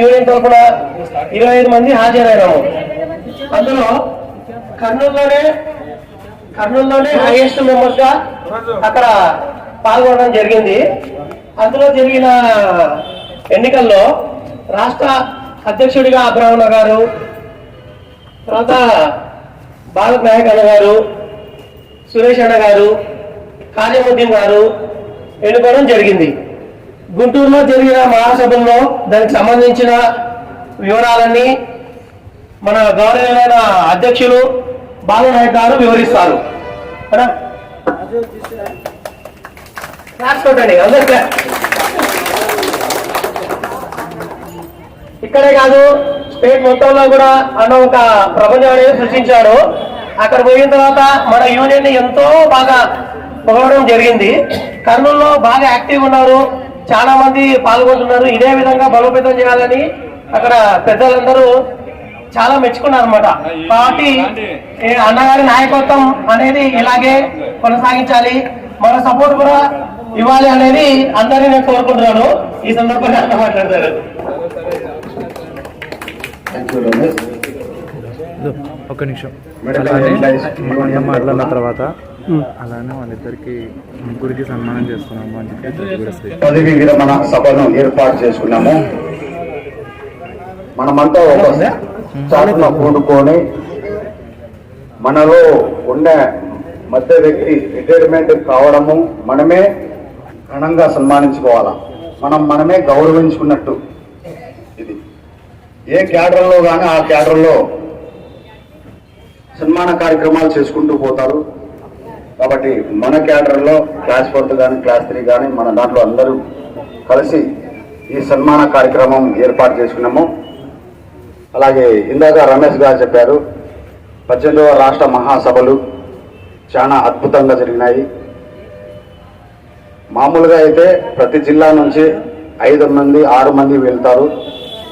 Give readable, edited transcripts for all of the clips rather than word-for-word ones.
Union తరఫున 25 మంది హాజరైనాము. అందులో కర్నూలులోనే హైయెస్ట్ మెంబర్స్ గా అక్కడ పాల్గొనడం జరిగింది. అందులో జరిగిన ఎన్నికల్లో రాష్ట్ర అధ్యక్షుడిగా అబ్రాహ్మణ గారు, తర్వాత బాలక్ నాయక్ అన్న గారు, సురేష్ అన్న గారు, కాజముద్దీన్ గారు ఎన్నుకోవడం జరిగింది. గుంటూరులో జరిగిన మహాసభల్లో దానికి సంబంధించిన వివరాలన్నీ మన గౌరవమైన అధ్యక్షులు బాలనాయక్ గారు వివరిస్తారు. ఇక్కడే కాదు, స్టేట్ మొత్తంలో కూడా అన్న ఒక ప్రపంచం అనేది సృష్టించాడు. అక్కడ పోయిన తర్వాత మన యూనియన్ ఎంతో బాగా పొగవడం జరిగింది. కర్నూలులో బాగా యాక్టివ్ ఉన్నారు, చాలా మంది పాల్గొంటున్నారు. ఇదే విధంగా బలోపేతం చేయాలని అక్కడ పెద్దలందరూ చాలా మెచ్చుకున్నారు అనమాట. కాబట్టి అన్నగారి నాయకత్వం అనేది ఇలాగే కొనసాగించాలి, మన సపోర్ట్ కూడా ఇవ్వాలి అనేది అందరినీ నేను కోరుకుంటున్నాను. ఈ సందర్భంగా అన్న మాట్లాడతారు. ఒక్క నిమిషం మాట్లాడిన తర్వాత అలానే వాళ్ళిద్దరికి ముగ్గురికి సన్మానం చేస్తున్నాము అని చెప్పి పదవి విరమణ సభను ఏర్పాటు చేసుకున్నాము. మనమంతా ఒక చాటున కూడుకొని మనలో ఉండే మధ్య వ్యక్తి రిటైర్మెంట్ కావడము మనమే ఘనంగా సన్మానించుకోవాలా, మనమే గౌరవించుకున్నట్టు. ఇది ఏ క్యాడర్లో కానీ ఆ క్యాడర్లో సన్మాన కార్యక్రమాలు చేసుకుంటూ పోతారు. కాబట్టి మన క్యాడర్లో క్లాస్ 4 కానీ క్లాస్ 3 కానీ మన దాంట్లో అందరూ కలిసి ఈ సన్మాన కార్యక్రమం ఏర్పాటు చేసుకున్నాము. అలాగే ఇందాక రమేష్ గారు చెప్పారు, 18వ రాష్ట్ర మహాసభలు చాలా అద్భుతంగా జరిగినాయి. మామూలుగా అయితే ప్రతి జిల్లా నుంచి 5 మంది 6 మంది వెళ్తారు.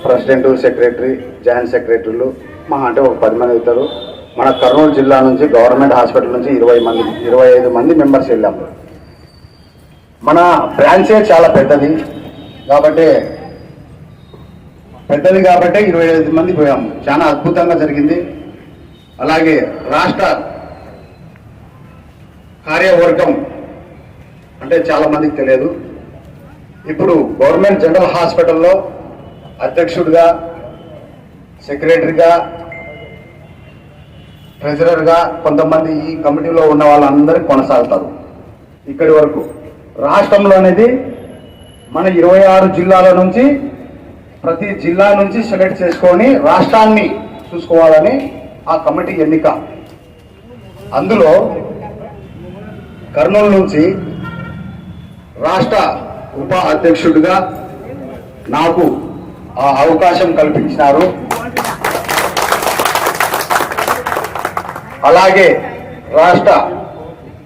ప్రెసిడెంట్, సెక్రటరీ, జాయింట్ సెక్రటరీలు మహా అంటే ఒక 10 మంది వెళ్తారు. మన కర్నూలు జిల్లా నుంచి గవర్నమెంట్ హాస్పిటల్ నుంచి 25 మంది మెంబర్స్ వెళ్ళాము. మన బ్రాంచే చాలా పెద్దది కాబట్టి 25 మంది పోయాము. చాలా అద్భుతంగా జరిగింది. అలాగే రాష్ట్ర కార్యవర్గం అంటే చాలా మందికి తెలియదు. ఇప్పుడు గవర్నమెంట్ జనరల్ హాస్పిటల్లో అధ్యక్షుడిగా, సెక్రటరీగా, ట్రెజరర్గా కొంతమంది ఈ కమిటీలో ఉన్న వాళ్ళందరూ కొనసాగుతారు. ఇక్కడి వరకు రాష్ట్రంలో అనేది మన 26 జిల్లాల నుంచి ప్రతి జిల్లా నుంచి సెలెక్ట్ చేసుకొని రాష్ట్రాన్ని చూసుకోవాలని ఆ కమిటీ ఎన్నిక. అందులో కర్నూలు నుంచి రాష్ట్ర ఉప అధ్యక్షుడిగా నాకు ఆ అవకాశం కల్పించినారు. అలాగే రాష్ట్ర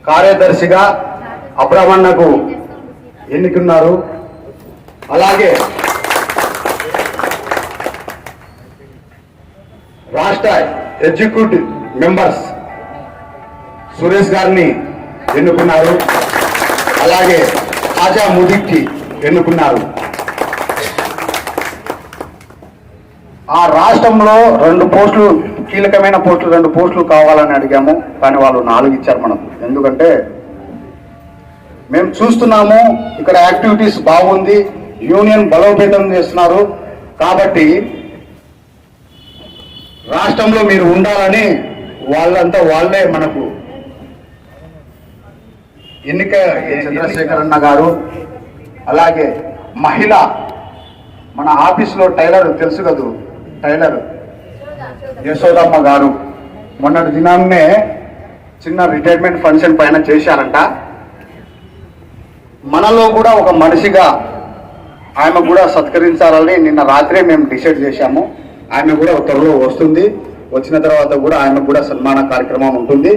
కార్యదర్శిగా అబ్రహ్మన్నకు ఎన్నుకున్నారు. అలాగే రాష్ట్ర ఎగ్జిక్యూటివ్ మెంబర్స్ సురేష్ గారిని ఎన్నుకున్నారు. అలాగే ఆజా ముదిక్కి ఎన్నుకున్నారు. ఆ రాష్ట్రంలో 2 పోస్టులు, కీలకమైన పోస్టులు 2 పోస్టులు కావాలని అడిగాము, కానీ వాళ్ళు 4 ఇచ్చారు మనకు. ఎందుకంటే మేము చూస్తున్నాము ఇక్కడ యాక్టివిటీస్ బాగుంది, యూనియన్ బలోపేతం చేస్తున్నారు, కాబట్టి రాష్ట్రంలో మీరు ఉండాలని వాళ్ళే మనకు ఎన్నిక. చంద్రశేఖర్ అన్న గారు, అలాగే మహిళ మన ఆఫీస్లో టైలర్ తెలుసు కదూ, టైలర్ యశోదమ్మ గారు మొన్నటి దినాన్నే చిన్న రిటైర్మెంట్ ఫంక్షన్ పైన చేశారంట. మనలో కూడా ఒక మనిషిగా ఆమె కూడా సత్కరించాలని నిన్న రాత్రే మేము డిసైడ్ చేశాము. ఆమె కూడా త్వరలో వస్తుంది. వచ్చిన తర్వాత కూడా ఆమె కూడా సన్మాన కార్యక్రమం ఉంటుంది.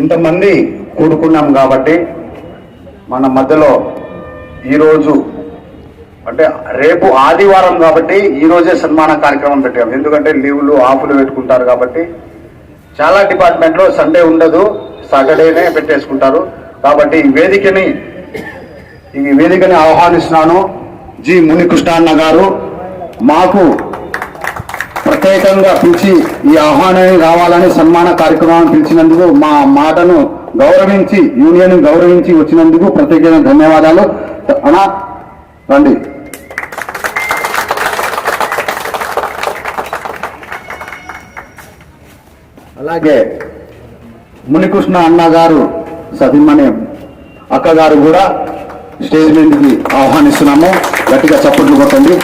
ఇంతమంది కూడుకున్నాం కాబట్టి మన మధ్యలో ఈరోజు అంటే రేపు ఆదివారం కాబట్టి ఈరోజే సన్మాన కార్యక్రమం పెట్టాం. ఎందుకంటే లీవులు ఆఫ్లు పెట్టుకుంటారు కాబట్టి చాలా డిపార్ట్మెంట్లో సండే ఉండదు, సాటర్డేనే పెట్టేసుకుంటారు. కాబట్టి ఈ వేదికని ఆహ్వానిస్తున్నాను. జి మునికృష్ణ అన్న గారు మాకు ప్రత్యేకంగా పిలిచి ఈ ఆహ్వానాన్ని రావాలని సన్మాన కార్యక్రమాన్ని పిలిచినందుకు, మా మాటను గౌరవించి యూనియన్ గౌరవించి వచ్చినందుకు ప్రత్యేకంగా ధన్యవాదాలు. అన్న రండి. అలాగే మునికృష్ణ అన్న గారు సతీమణి అక్క గారు కూడా స్టేజ్ మీదకి ఆహ్వానిస్తున్నాము. గట్టిగా చప్పట్లు కొట్టండి.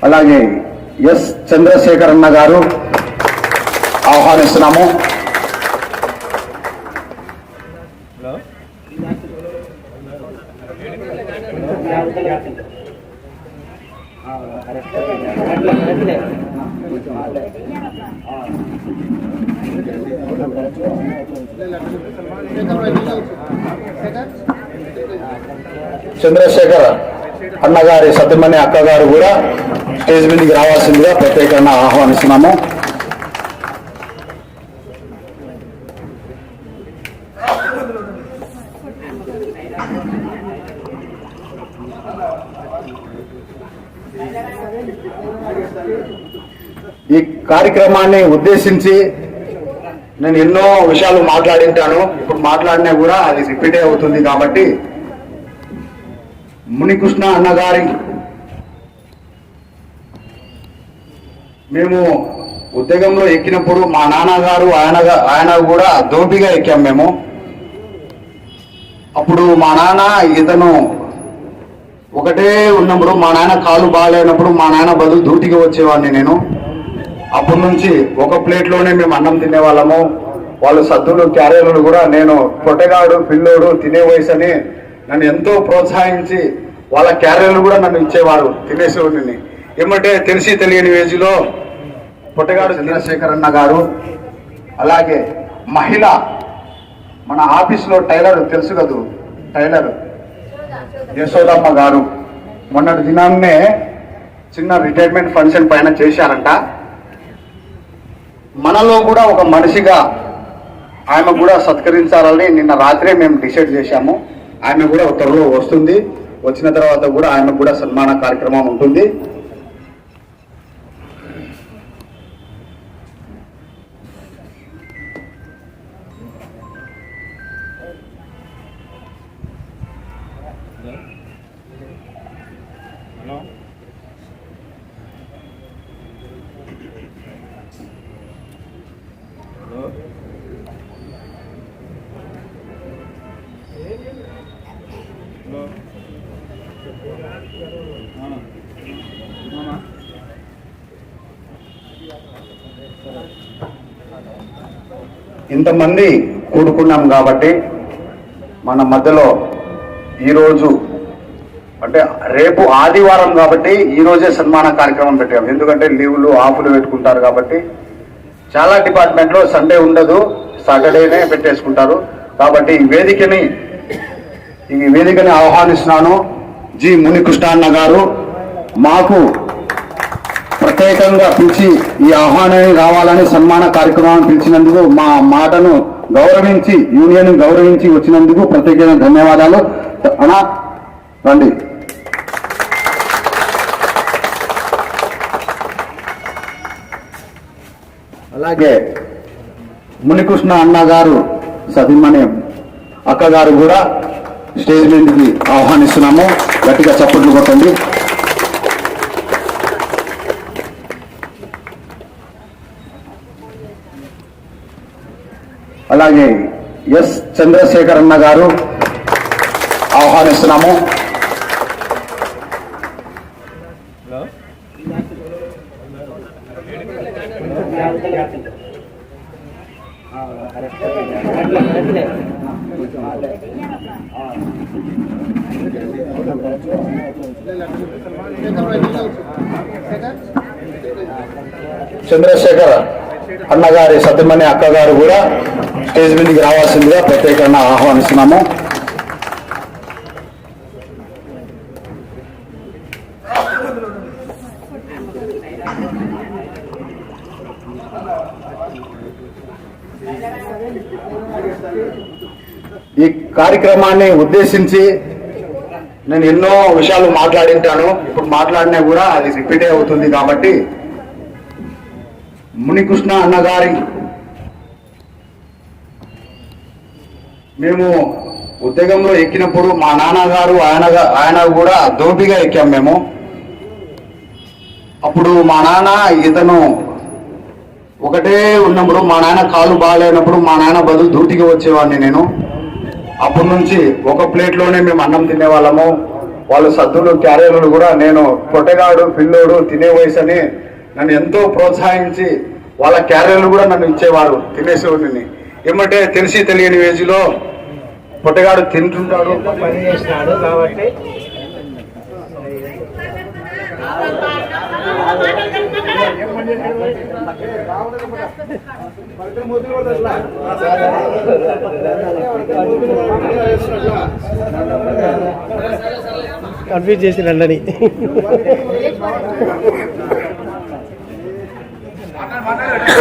అలాగే ఎస్ చంద్రశేఖర్ అన్న గారు ఆహ్వానిస్తున్నాము. చంద్రశేఖర్ అన్నగారి సత్యమణి అక్క గారు కూడా స్టేజ్ మీదకి రావాల్సిందిగా ప్రత్యేకంగా ఆహ్వానిస్తున్నాము. ఈ కార్యక్రమాన్ని ఉద్దేశించి నేను ఎన్నో విషయాలు మాట్లాడింటాను. ఇప్పుడు మాట్లాడినా కూడా అది రిపీట్ అవుతుంది. కాబట్టి మునికృష్ణ అన్నగారి మేము ఉద్యోగంలో ఎక్కినప్పుడు మా నాన్నగారు ఆయన కూడా దోపిగా ఎక్కాం మేము. అప్పుడు మా నాన్న ఇతను ఒకటే ఉన్నప్పుడు, మా నాన్న కాలు బాగాలేనప్పుడు మా నాన్న బదులు డ్యూటీకి వచ్చేవాడిని నేను. అప్పటి నుంచి ఒక ప్లేట్లోనే మేము అన్నం తినేవాళ్ళము. వాళ్ళు సద్దులు క్యారియర్లు కూడా నేను పొట్టగాడు పిల్లోడు తినే వయసు అని నన్ను ఎంతో ప్రోత్సహించి వాళ్ళ క్యారియర్లు కూడా నన్ను ఇచ్చేవారు తినేసేవాడిని. ఏమంటే తెలిసి తెలియని ఏజ్లో పొట్టగాడు చంద్రశేఖర్ అన్న గారు, అలాగే మహిళ మన ఆఫీస్లో టైలర్ తెలుసు కదూ, టైలర్ యశోదమ్మ గారు మొన్నటి దినాన్నే చిన్న రిటైర్మెంట్ ఫంక్షన్ పైన చేశారంట. మనలో కూడా ఒక మనిషిగా ఆమె కూడా సత్కరించాలని నిన్న రాత్రే మేము డిసైడ్ చేశాము. ఆమె కూడా త్వరలో వస్తుంది. వచ్చిన తర్వాత కూడా ఆమె కూడా సన్మాన కార్యక్రమం ఉంటుంది. ఇంతమంది కూడుకున్నాం కాబట్టి మన మధ్యలో ఈరోజు అంటే రేపు ఆదివారం కాబట్టి ఈరోజే సన్మాన కార్యక్రమం పెట్టాం. ఎందుకంటే లీవులు ఆఫ్లు పెట్టుకుంటారు కాబట్టి చాలా డిపార్ట్మెంట్లో సండే ఉండదు, సాటర్డేనే పెట్టేసుకుంటారు. కాబట్టి ఈ వేదికని ఆహ్వానిస్తున్నాను. జి మునికృష్ణ అన్న గారు మాకు ప్రత్యేకంగా పిలిచి ఈ ఆహ్వానాన్ని రావాలని సన్మాన కార్యక్రమాన్ని పిలిచినందుకు, మా మాటను గౌరవించి యూనియన్ గౌరవించి వచ్చినందుకు ప్రత్యేకమైన ధన్యవాదాలు. అన్న రండి. అలాగే మునికృష్ణ అన్న గారు సతీమణి అక్క గారు కూడా స్టేజ్ మీదకి ఆహ్వానిస్తున్నాము. గట్టిగా చప్పట్లు కొట్టండి. అలాగే ఎస్ చంద్రశేఖర్ అన్న గారు ఆహ్వానిస్తున్నాము. చంద్రశేఖర్ అన్నగారి సతీమణి అక్క గారు కూడా స్టేజ్ మీదకి రావాల్సిందిగా ప్రత్యేకంగా ఆహ్వానిస్తున్నాము. ఈ కార్యక్రమాన్ని ఉద్దేశించి నేను ఎన్నో విషయాలు మాట్లాడింటాను. ఇప్పుడు మాట్లాడినా కూడా అది రిపీట్ అవుతుంది. కాబట్టి మునికృష్ణ అన్నగారి మేము ఉద్యోగంలో ఎక్కినప్పుడు మా నాన్నగారు ఆయన కూడా దోపిగా ఎక్కాం మేము. అప్పుడు మా నాన్న ఇతను ఒకటే ఉన్నప్పుడు, మా నాన్న కాలు బాగాలేనప్పుడు మా నాన్న బదులు డ్యూటీకి వచ్చేవాడిని నేను. అప్పటి నుంచి ఒక ప్లేట్లోనే మేము అన్నం తినేవాళ్ళము. వాళ్ళు సద్దులు క్యారియర్లు కూడా నేను పొట్టగాడు పిల్లోడు తినే వయసు అని నన్ను ఎంతో ప్రోత్సహించి వాళ్ళ క్యారియర్లు కూడా నన్ను ఇచ్చేవారు తినేసేవాడిని. ఏమంటే తెలిసి తెలియని ఏజ్లో పొట్టగాడు తింటుంటాడు, పని చేసినాడు కాబట్టి కన్ఫ్యూజ్ చేసి రండి.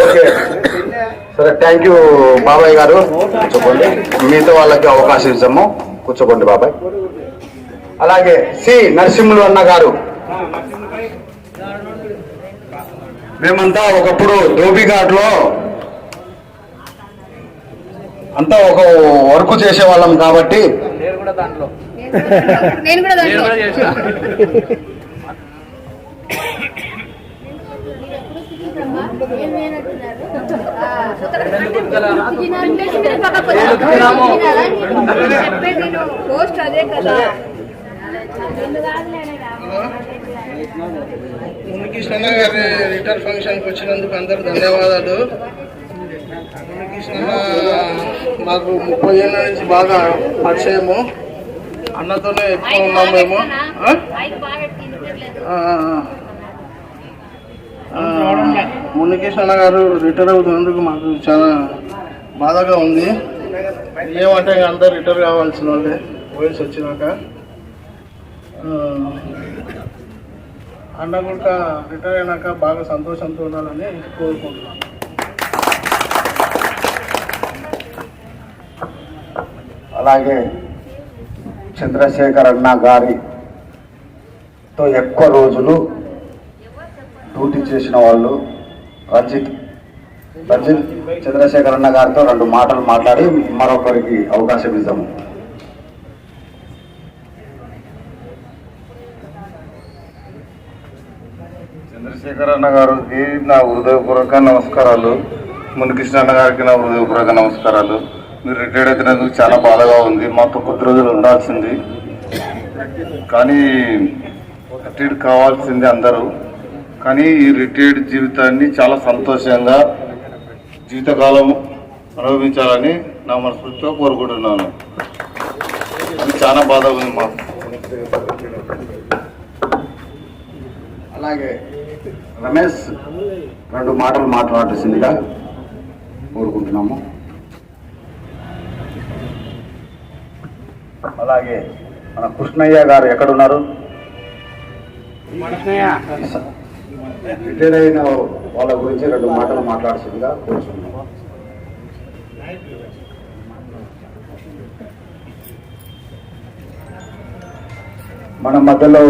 ఓకే సరే, థ్యాంక్ యూ బాబాయ్ గారు. కూర్చోండి, మీతో వాళ్ళకి అవకాశం ఇస్తాము. కూర్చోండి బాబాయ్. అలాగే సి నరసింహులు అన్న గారు, మేమంతా ఒకప్పుడు ధోబిఘాట్లో అంతా ఒక వర్క్ చేసేవాళ్ళం కాబట్టి మునికృష్ణ గారి రిటైర్ ఫంక్షన్కి వచ్చినందుకు అందరూ ధన్యవాదాలు. మునికృష్ణ మాకు 30 ఏళ్ళ నుంచి బాగా పరిచయము. అన్నతోనే ఎక్కువ ఉన్నాము మేము. మునికృష్ణ గారు రిటైర్ అవుతున్నందుకు మాకు చాలా బాధగా ఉంది. ఏమంటే అందరు రిటైర్ కావాల్సిన వాళ్ళే వయసు వచ్చినాక. అన్న కూడా రిటైర్ అయినాక బాగా సంతోషంతో ఉండాలని కోరుకుంటున్నాను. అలాగే చంద్రశేఖర్ అన్న గారితో ఎక్కువ రోజులు డ్యూటీ చేసిన వాళ్ళు రంజిత్ చంద్రశేఖర్ అన్న గారితో 2 మాటలు మాట్లాడి మరొకరికి అవకాశం ఇద్దాము. చంద్రశేఖర్ అన్న గారికి నా హృదయపూర్వక నమస్కారాలు. మునికృష్ణ అన్న గారికి నా హృదయపూర్వక నమస్కారాలు. మీరు రిటైర్డ్ అయినందుకు చాలా బాధగా ఉంది. మాతో కొద్ది రోజులు ఉండాల్సింది, కానీ రిటైర్డ్ కావాల్సింది అందరూ. కానీ ఈ రిటైర్డ్ జీవితాన్ని చాలా సంతోషంగా జీవితకాలం అనుభవించాలని నా మనస్ఫూర్తిగా కోరుకుంటున్నాను. అది చాలా బాధగా ఉంది మాకు. అలాగే రమేష్ 2 మాటలు మాట్లాడాల్సిందిగా కోరుకుంటున్నాము. అలాగే మన కృష్ణయ్య గారు ఎక్కడున్నారు? రిటైర్ అయిన వాళ్ళ గురించి 2 మాటలు మాట్లాడాల్సిందిగా కోరుతున్నాము. మన మధ్యలో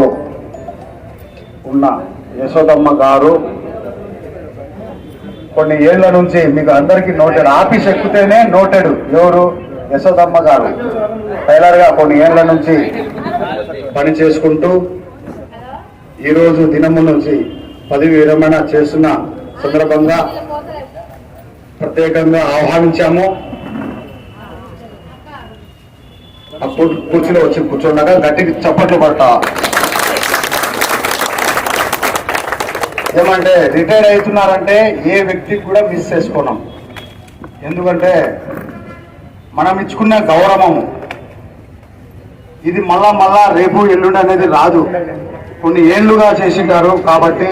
ఉన్న యశోదమ్మ గారు కొన్ని ఏళ్ల నుంచి మీకు అందరికీ నోటెడ్, ఆఫీస్ ఎక్కితేనే నోటెడ్. ఎవరు? యశోదమ్మ గారు. టైలర్గా కొన్ని ఏళ్ల నుంచి పని చేసుకుంటూ ఈరోజు దినము నుంచి పదవి విరమణ చేస్తున్న సందర్భంగా ప్రత్యేకంగా ఆహ్వానించాము. అప్పుడు కుర్చీలో వచ్చి కూర్చుండగా గట్టికి చప్పట్లు పడతా. ఏమంటే రిటైర్ అవుతున్నారంటే ఏ వ్యక్తికి కూడా మిస్ చేసుకున్నాం. ఎందుకంటే మనం ఇచ్చుకున్న గౌరవము ఇది మళ్ళా రేపు ఎల్లుండి అనేది రాదు. కొన్ని ఏళ్లుగా చేసింటారు కాబట్టి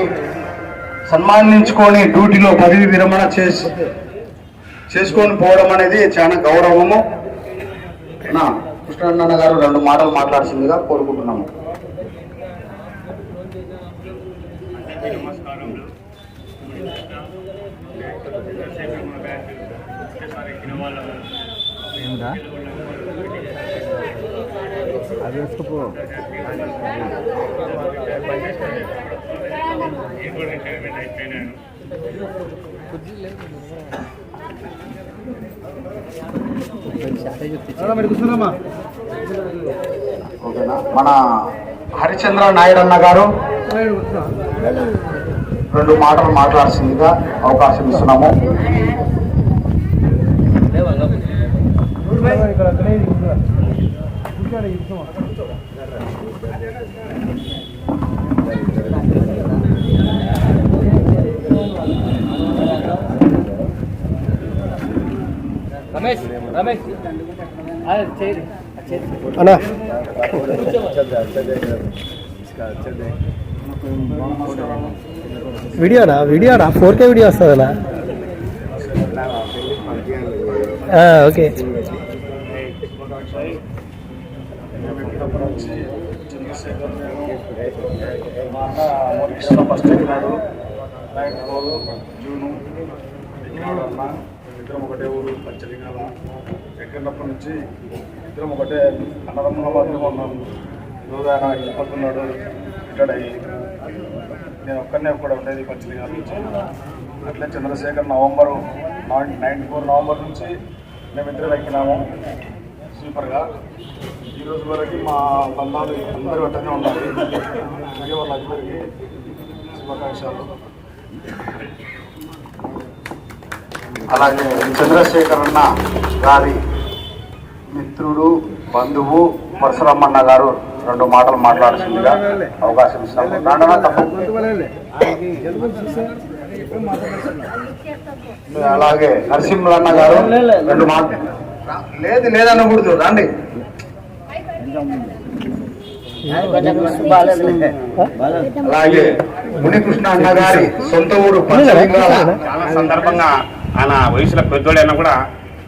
సన్మానించుకొని డ్యూటీలో పదవి విరమణ చేసుకొని పోవడం అనేది చాలా గౌరవము. నా కృష్ణన్న గారు 2 మాటలు మాట్లాడాల్సిందిగా కోరుకుంటున్నాము. అది వేసుకోపో. ఓకేనా? మన హరిచంద్ర నాయుడు అన్న గారు 2 మాటలు మాట్లాడాల్సిందిగా అవకాశం ఇస్తున్నాము. అన్నా వీడియోనా 4K వీడియో వస్తుందన్నా? ఓకే. ఫస్ట్ ఎక్కినాడు 9 జూను అన్న. ఇద్దరం ఒకటే ఊరు పంచలింగాల. ఎక్కినప్పటి నుంచి ఇద్దరం ఒకటే అన్నదమ్ముల మధ్య ఉన్నాం. ఈరోజు ఆయన వెళ్ళిపోతున్నాడు రిటైర్డ్ అయ్యి. నేను ఒక్కనే కూడా ఉండేది పంచలింగాల నుంచి. అట్లే చంద్రశేఖర్ నవంబర్ 94 నుంచి మేమిద్దరం ఎక్కినాము స్లీపర్గా. ఈరోజు వరకు మా బంధాలు అందరూ వెంటనే ఉండాలి. అలాగే వాళ్ళందరికీ శుభాకాంక్షలు. అలాగే చంద్రశేఖర్ అన్న గారి మిత్రుడు బంధువు పరశురామన్న గారు 2 మాటలు మాట్లాడాల్సిందిగా అవకాశం ఇస్తాము. అలాగే నరసింహన్న గారు 2 మాటలు. లేదనకూడదు, రండి. అలాగే మునికృష్ణ అన్న గారి సొంత ఊరు పంచలింగాల. చాలా సందర్భంగా ఆయన వయసులో పెద్దోడైనా కూడా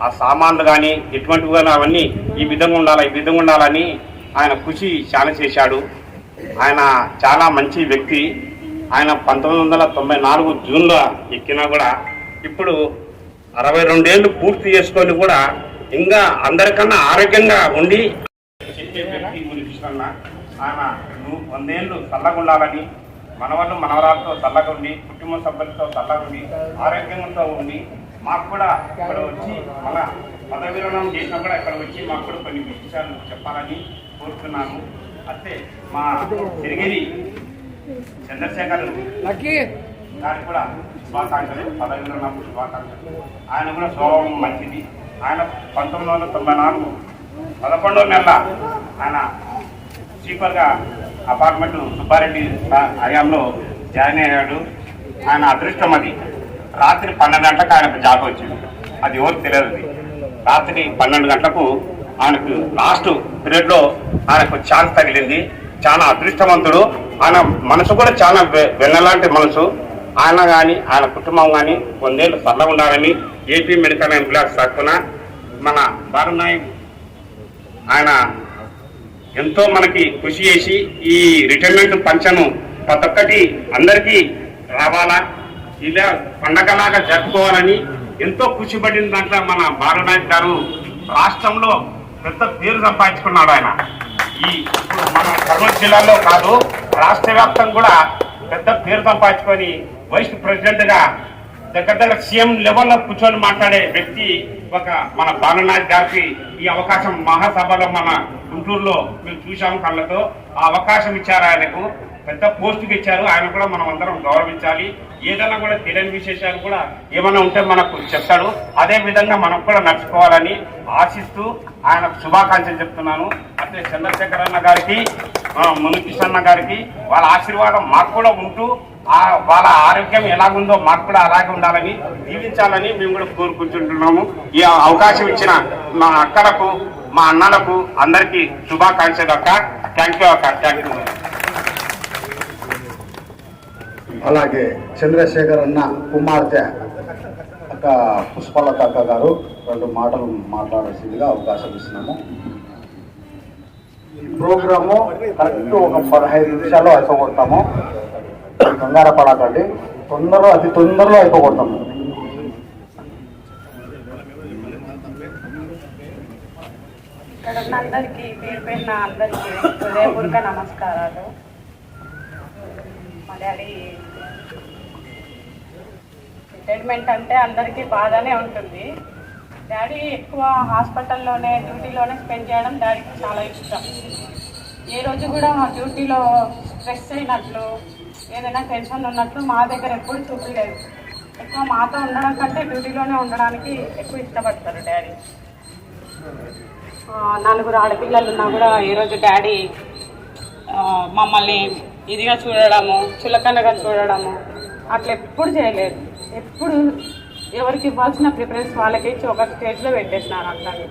ఆ సామాన్లు కానీ ఎటువంటివి కానీ అవన్నీ ఈ విధంగా ఉండాలని ఆయన కృషి చాలా చేశాడు. ఆయన చాలా మంచి వ్యక్తి. ఆయన 1994 జూన్లో ఎక్కినా కూడా ఇప్పుడు 62 ఏళ్ళు పూర్తి చేసుకొని కూడా ఇంకా అందరికన్నా ఆరోగ్యంగా ఉండి చెప్పే వ్యక్తి మునికృష్ణ. ఆయన 100 ఏళ్ళు చల్లగా ఉండాలని, మనవాళ్ళు మనవరాలతో చల్లగా ఉండి, కుటుంబ సభ్యులతో చల్లగా ఉండి, ఆరోగ్యంతో ఉండి, మాకు కూడా ఇక్కడ వచ్చి మళ్ళా పదవి విరమణ చేసినా కూడా ఇక్కడ వచ్చి మాకు కూడా కొన్ని విషయాలు చెప్పాలని కోరుతున్నాను. అయితే మా తిరిగిరి చంద్రశేఖర్ గారికి కూడా శుభాకాంక్షలు, పదవి విరమణ శుభాకాంక్షలు. ఆయన కూడా స్వభావం మంచిది. ఆయన 1994 11వ నెల ఆయన స్లీపర్గా అపార్ట్మెంట్ సుబ్బారెడ్డి హయాంలో జాయిన్ అయ్యాడు. ఆయన అదృష్టం అది. రాత్రి 12 గంటలకు ఆయనకు జాబ్ వచ్చింది. అది ఎవరికి తెలియదు. రాత్రి 12 గంటలకు ఆయనకు లాస్ట్ పీరియడ్ లో ఆయనకు ఛాన్స్ తగిలింది. చాలా అదృష్టవంతుడు. ఆయన మనసు కూడా చాలా వెన్నలాంటి మనసు. ఆయన కానీ ఆయన కుటుంబం కానీ 100 ఏళ్ళు చల్లగా ఉండాలని ఏపీ మెడికల్ ఎంప్లాయీస్ తరఫున మన బారునాయక్ ఆయన ఎంతో మనకి కృషి చేసి ఈ రిటైర్మెంట్ పంచను ప్రతి ఒక్కటి అందరికీ రావాలా, ఇలా పండగలాగా జరుపుకోవాలని ఎంతో కృషి పడిన దాంట్లో మన బారునాయక్ గారు రాష్ట్రంలో పెద్ద పేరు సంపాదించుకున్నాడు. ఆయన ఈ మన కర్నూలు జిల్లాలో కాదు రాష్ట్ర వ్యాప్తంగా కూడా పెద్ద పేరు సంపాదించుకొని వైస్ ప్రెసిడెంట్ గా దగ్గర సీఎం లెవెల్లో కూర్చొని మాట్లాడే వ్యక్తి ఒక మన బాలనాథ్ గారికి ఈ అవకాశం మహాసభలో మన గుంటూరులో మేము చూసాము కళ్ళతో. ఆ అవకాశం ఇచ్చారు, ఆయనకు పెద్ద పోస్టుకి ఇచ్చారు. ఆయన కూడా మనం అందరం గౌరవించాలి. ఏదైనా కూడా తెలియని విశేషాలు కూడా ఏమైనా ఉంటే మనకు చెప్తాడు. అదే విధంగా మనం కూడా నడుచుకోవాలని ఆశిస్తూ ఆయనకు శుభాకాంక్షలు చెప్తున్నాను. అంటే చంద్రశేఖర్ అన్న గారికి, మునికృష్ణ అన్న గారికి వాళ్ళ ఆశీర్వాదం మాకు కూడా ఉంటూ వాళ్ళ ఆరోగ్యం ఎలాగుందో మాకు కూడా అలాగే ఉండాలని జీవించాలని మేము కూడా కోరుకుంటున్నాము. ఈ అవకాశం ఇచ్చిన మా అక్కలకు, మా అన్నలకు అందరికీ శుభాకాంక్షలు అక్క. థ్యాంక్ యూ అక్క. Thank you. అలాగే చంద్రశేఖర్ అన్న కుమార్తె అక్క పుష్పలత అక్క గారు 2 మాటలు మాట్లాడాల్సిందిగా అవకాశం ఇస్తున్నాము. ఈ ప్రోగ్రాము కరెక్ట్ ఒక 15 నిమిషాల్లో అయిపోగొడతాము. కంగార పడకండి, అతి తొందరలో అయిపోగొడతాము. ఇక్కడ ఉన్న అందరికీ పేరు పేరున అందరికీ హృదయపూర్వక నమస్కారాలు. మా డాడీ రిటైర్మెంట్ అంటే అందరికీ బాగానే ఉంటుంది. డాడీ ఎక్కువ హాస్పిటల్లోనే డ్యూటీలోనే స్పెండ్ చేయడం డాడీకి చాలా ఇష్టం. ఏ రోజు కూడా డ్యూటీలో స్ట్రెస్ అయినట్లు ఏదైనా టెన్షన్ ఉన్నట్లు మా దగ్గర ఎప్పుడు చూపించలేదు. ఎక్కువ మాతో ఉండడం కంటే డ్యూటీలోనే ఉండడానికి ఎక్కువ ఇష్టపడతారు డాడీ. 4 ఆడపిల్లలు ఉన్నా కూడా ఈరోజు డాడీ మమ్మల్ని ఇదిగా చూడడము, చులకనగా చూడడము అట్లా ఎప్పుడు చేయలేదు. ఎప్పుడు ఎవరికి ఇవ్వాల్సిన ప్రిఫరెన్స్ వాళ్ళకి ఇచ్చి ఒక స్టేజ్లో పెట్టేసినారు అందరినీ.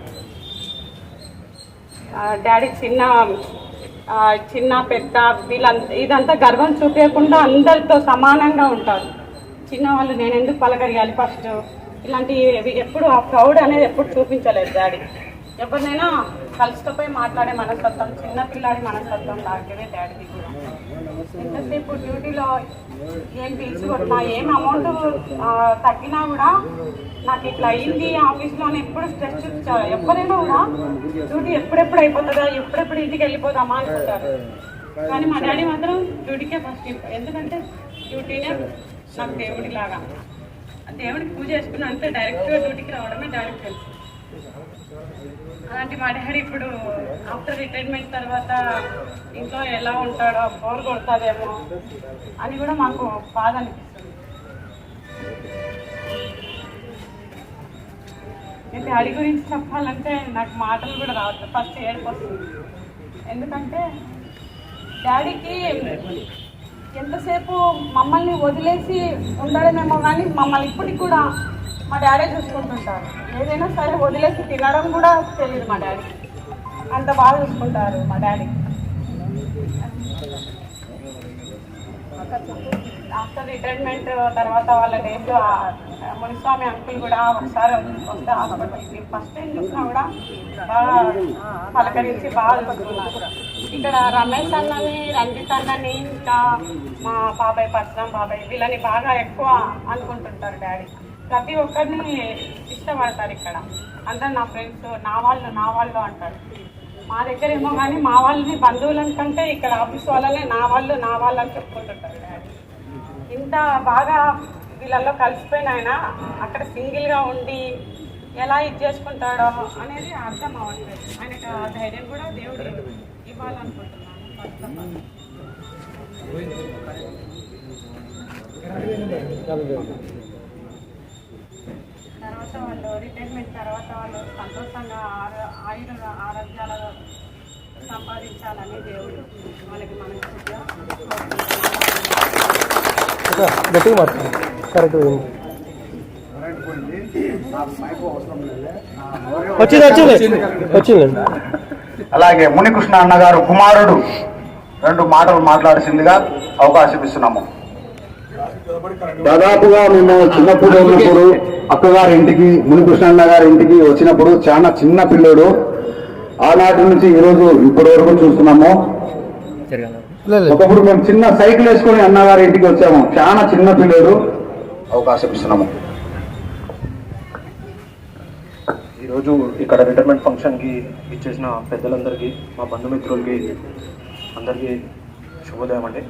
డాడీ చిన్న పెద్ద వీళ్ళంతా ఇదంతా గర్వం చూపించకుండా అందరితో సమానంగా ఉంటారు. చిన్నవాళ్ళు నేను ఎందుకు పలకరియాలి ఫస్ట్, ఇలాంటివి ఎప్పుడు ఆ ప్రౌడ్ అనేది ఎప్పుడు చూపించలేదు డాడీ. ఎవరినైనా కలుసుకుపోయి మాట్లాడే మనస్తత్వం, చిన్నపిల్లాడి మనస్తత్వం లాంటివే డాడీది కూడా. ఎంతసేపు డ్యూటీలో ఏం పిలుచుకుంటున్నా, ఏం అమౌంట్ తగ్గినా కూడా నాకు ఇట్లా అయింది ఆఫీస్లోనే ఎప్పుడు స్ట్రెస్ చూపించారు. ఎవరైనా కూడా డ్యూటీ ఎప్పుడెప్పుడు అయిపోతుందా, ఎప్పుడెప్పుడు ఇంటికి వెళ్ళిపోదామా అనుకుంటారు. కానీ మా డాడీ మాత్రం డ్యూటీకే ఫస్ట్. ఎందుకంటే డ్యూటీనే నాకు దేవుడిలాగా. దేవుడికి పూజ చేసుకున్నా అంతే, డైరెక్ట్గా డ్యూటీకి రావడమే డాడీకి తెలుసు. అలాంటి మా డాడీ ఇప్పుడు ఆఫ్టర్ రిటైర్మెంట్ తర్వాత ఇంట్లో ఎలా ఉంటాడో, బోర్ కొడుతుందేమో అని కూడా మాకు బాధ అనిపిస్తుంది. నేను డాడీ గురించి చెప్పాలంటే నాకు మాటలు కూడా రావట్లేదు, ఫస్ట్ ఏడుపు వస్తుంది. ఎందుకంటే డాడీకి ఎంతసేపు మమ్మల్ని వదిలేసి ఉండడమేమో కానీ మమ్మల్ని ఇప్పటికి కూడా మా డాడీ చూసుకుంటుంటారు. ఏదైనా సరే వదిలేసి తినడం కూడా తెలియదు మా డాడీ, అంత బాగా చూసుకుంటారు మా డాడీ. ఆఫ్టర్ రిటైర్మెంట్ తర్వాత వాళ్ళ డేస్ మునిస్వామి అంకుల్ కూడా ఒకసారి వస్తే హాస్పిటల్కి ఫస్ట్ టైం చూసినా కూడా బాగా పలకరించి బాగా చూసుకున్నారు. ఇక్కడ రమేష్ అన్నని, రంజిత్ అన్నని, ఇంకా మా బాబాయ్ పరశురామ్ బాబాయ్ వీళ్ళని బాగా ఎక్కువ అనుకుంటుంటారు డాడీ. ప్రతి ఒక్కరిని ఇష్టపడతారు ఇక్కడ. అందరు నా ఫ్రెండ్స్, నా వాళ్ళు అంటారు. మా దగ్గర ఏమో కానీ మా వాళ్ళని బంధువుల కంటే ఇక్కడ ఆఫీస్ వాళ్ళనే నా వాళ్ళు అని చెప్పుకుంటుంటారు డాడీ. ఇంత బాగా వీళ్ళల్లో కలిసిపోయిన ఆయన అక్కడ సింగిల్గా ఉండి ఎలా ఇది చేసుకుంటాడో అనేది అర్థం అవ్వట్లేదు. ఆయనకు ఆ ధైర్యం కూడా దేవుడు ఇవ్వాలనుకుంటున్నాను. తర్వాత వాళ్ళు రిటైర్మెంట్ తర్వాత వాళ్ళు సంతోషంగా ఆరోగ్యాలు సంపాదించాలని దేవుడు వాళ్ళకి మనస్ఫూర్తిగా గట్టిగా మాట్లాడు. కరెక్ట్. వచ్చిందండి. అలాగే మునికృష్ణ అన్నగారు కుమారుడు 2 మాటలు మాట్లాడాల్సిందిగా అవకాశం ఇస్తున్నాము. దాదాపుగా మేము చిన్నప్పుడు ఉన్నప్పుడు అక్కగారి ఇంటికి మునికృష్ణ అన్న గారి ఇంటికి వచ్చినప్పుడు చాలా చిన్న పిల్లోడు. ఆనాటి నుంచి ఈరోజు ఇప్పటి వరకు చూస్తున్నాము. ఒకప్పుడు మేము చిన్న సైకిల్ వేసుకొని అన్నగారి ఇంటికి వచ్చాము. చాలా చిన్న పిల్లోడు. అవకాశం ఇస్తున్నాము. ఈరోజు ఇక్కడ రిటైర్మెంట్ ఫంక్షన్కి ఇచ్చేసిన పెద్దలందరికీ, మా బంధుమిత్రులకి అందరికీ శుభోదయం అండి.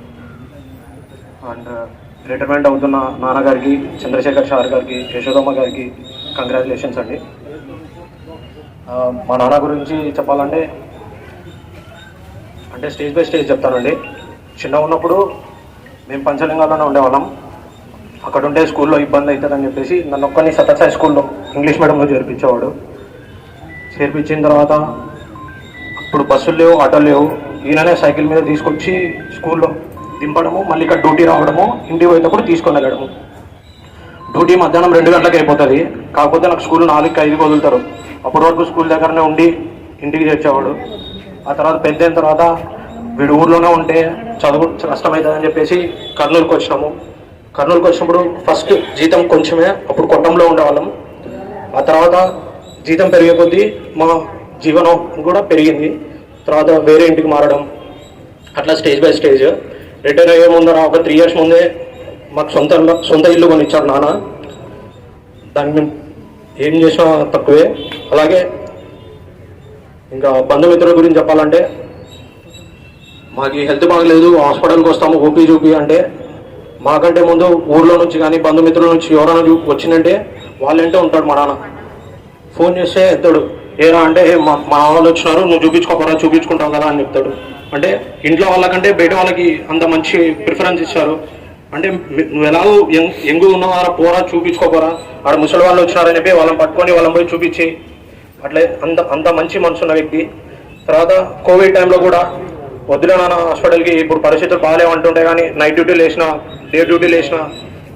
అండ్ రిటైర్మెంట్ అవుతున్న నాన్నగారికి, చంద్రశేఖర్ సార్ గారికి, యశోదమ్మ గారికి కంగ్రాచులేషన్స్ అండి. మా నాన్న గురించి చెప్పాలంటే స్టేజ్ బై స్టేజ్ చెప్తానండి. చిన్నగా ఉన్నప్పుడు మేము పంచలింగాల్లోనే ఉండేవాళ్ళం. అక్కడ ఉంటే స్కూల్లో ఇబ్బంది అవుతుందని చెప్పేసి నన్ను ఒక్కని సత్యసాయి స్కూల్లో ఇంగ్లీష్ మీడియంలో చేర్పించేవాడు. చేర్పించిన తర్వాత అప్పుడు బస్సులు లేవు, ఆటోలు లేవు. ఈయననే సైకిల్ మీద తీసుకొచ్చి స్కూల్లో దింపడము, మళ్ళీ ఇక్కడ డ్యూటీ రావడము, ఇంటికి పోయేటప్పుడు తీసుకొని వెళ్ళడము. డ్యూటీ మధ్యాహ్నం 2 గంటలకు అయిపోతుంది. కాకపోతే నాకు స్కూల్ 4కి 5కి వదులుతారు. అప్పటి వరకు స్కూల్ దగ్గరనే ఉండి ఇంటికి తెచ్చేవాడు. ఆ తర్వాత పెద్ద అయిన తర్వాత వీడు ఊర్లోనే ఉంటే చదువు కష్టమవుతుందని చెప్పేసి కర్నూలుకి వచ్చినాము. కర్నూలుకి వచ్చినప్పుడు ఫస్ట్ జీతం కొంచెమే, అప్పుడు కొట్టంలో ఉండేవాళ్ళం. ఆ తర్వాత జీతం పెరిగే కొద్దీ మా జీవనం కూడా పెరిగింది. తర్వాత వేరే ఇంటికి మారడం, అట్లా స్టేజ్ బై స్టేజ్. రిటైర్ అయ్యే ముందర ఒక 3 years ముందే మాకు సొంత ఇల్లు కొనిచ్చాడు నాన్న. దాన్ని మేము ఏం చేసినా తక్కువే. అలాగే ఇంకా బంధుమిత్రుల గురించి చెప్పాలంటే, మాకు హెల్త్ బాగలేదు, హాస్పిటల్కి వస్తాము ఓపీ చూపి అంటే, మాకంటే ముందు ఊర్లో నుంచి కానీ బంధుమిత్రుల నుంచి ఎవరైనా వచ్చిందంటే వాళ్ళంటే ఉంటాడు మా నాన్న. ఫోన్ చేస్తే ఎత్తాడు, ఏరా అంటే మా వాళ్ళు వచ్చినారు, నువ్వు చూపించుకుంటావు కదా అని చెప్తాడు. అంటే ఇంట్లో వాళ్ళకంటే బయట వాళ్ళకి అంత మంచి ప్రిఫరెన్స్ ఇచ్చారు. అంటే నువ్వు ఎలాగో ఎంగు ఉన్నవారా, పోరా చూపించుకోపోరా, ఆడ ముసలి వాళ్ళు వచ్చినారని చెప్పి వాళ్ళని పట్టుకొని వాళ్ళని పోయి చూపించి అట్లే అంత మంచి మనసు ఉన్న వ్యక్తి. తర్వాత కోవిడ్ టైంలో కూడా వద్దులే నాన్న హాస్పిటల్కి, ఇప్పుడు పరిస్థితులు బాగాలేమంటుంటే కానీ నైట్ డ్యూటీలు వేసినా డే డ్యూటీలు వేసినా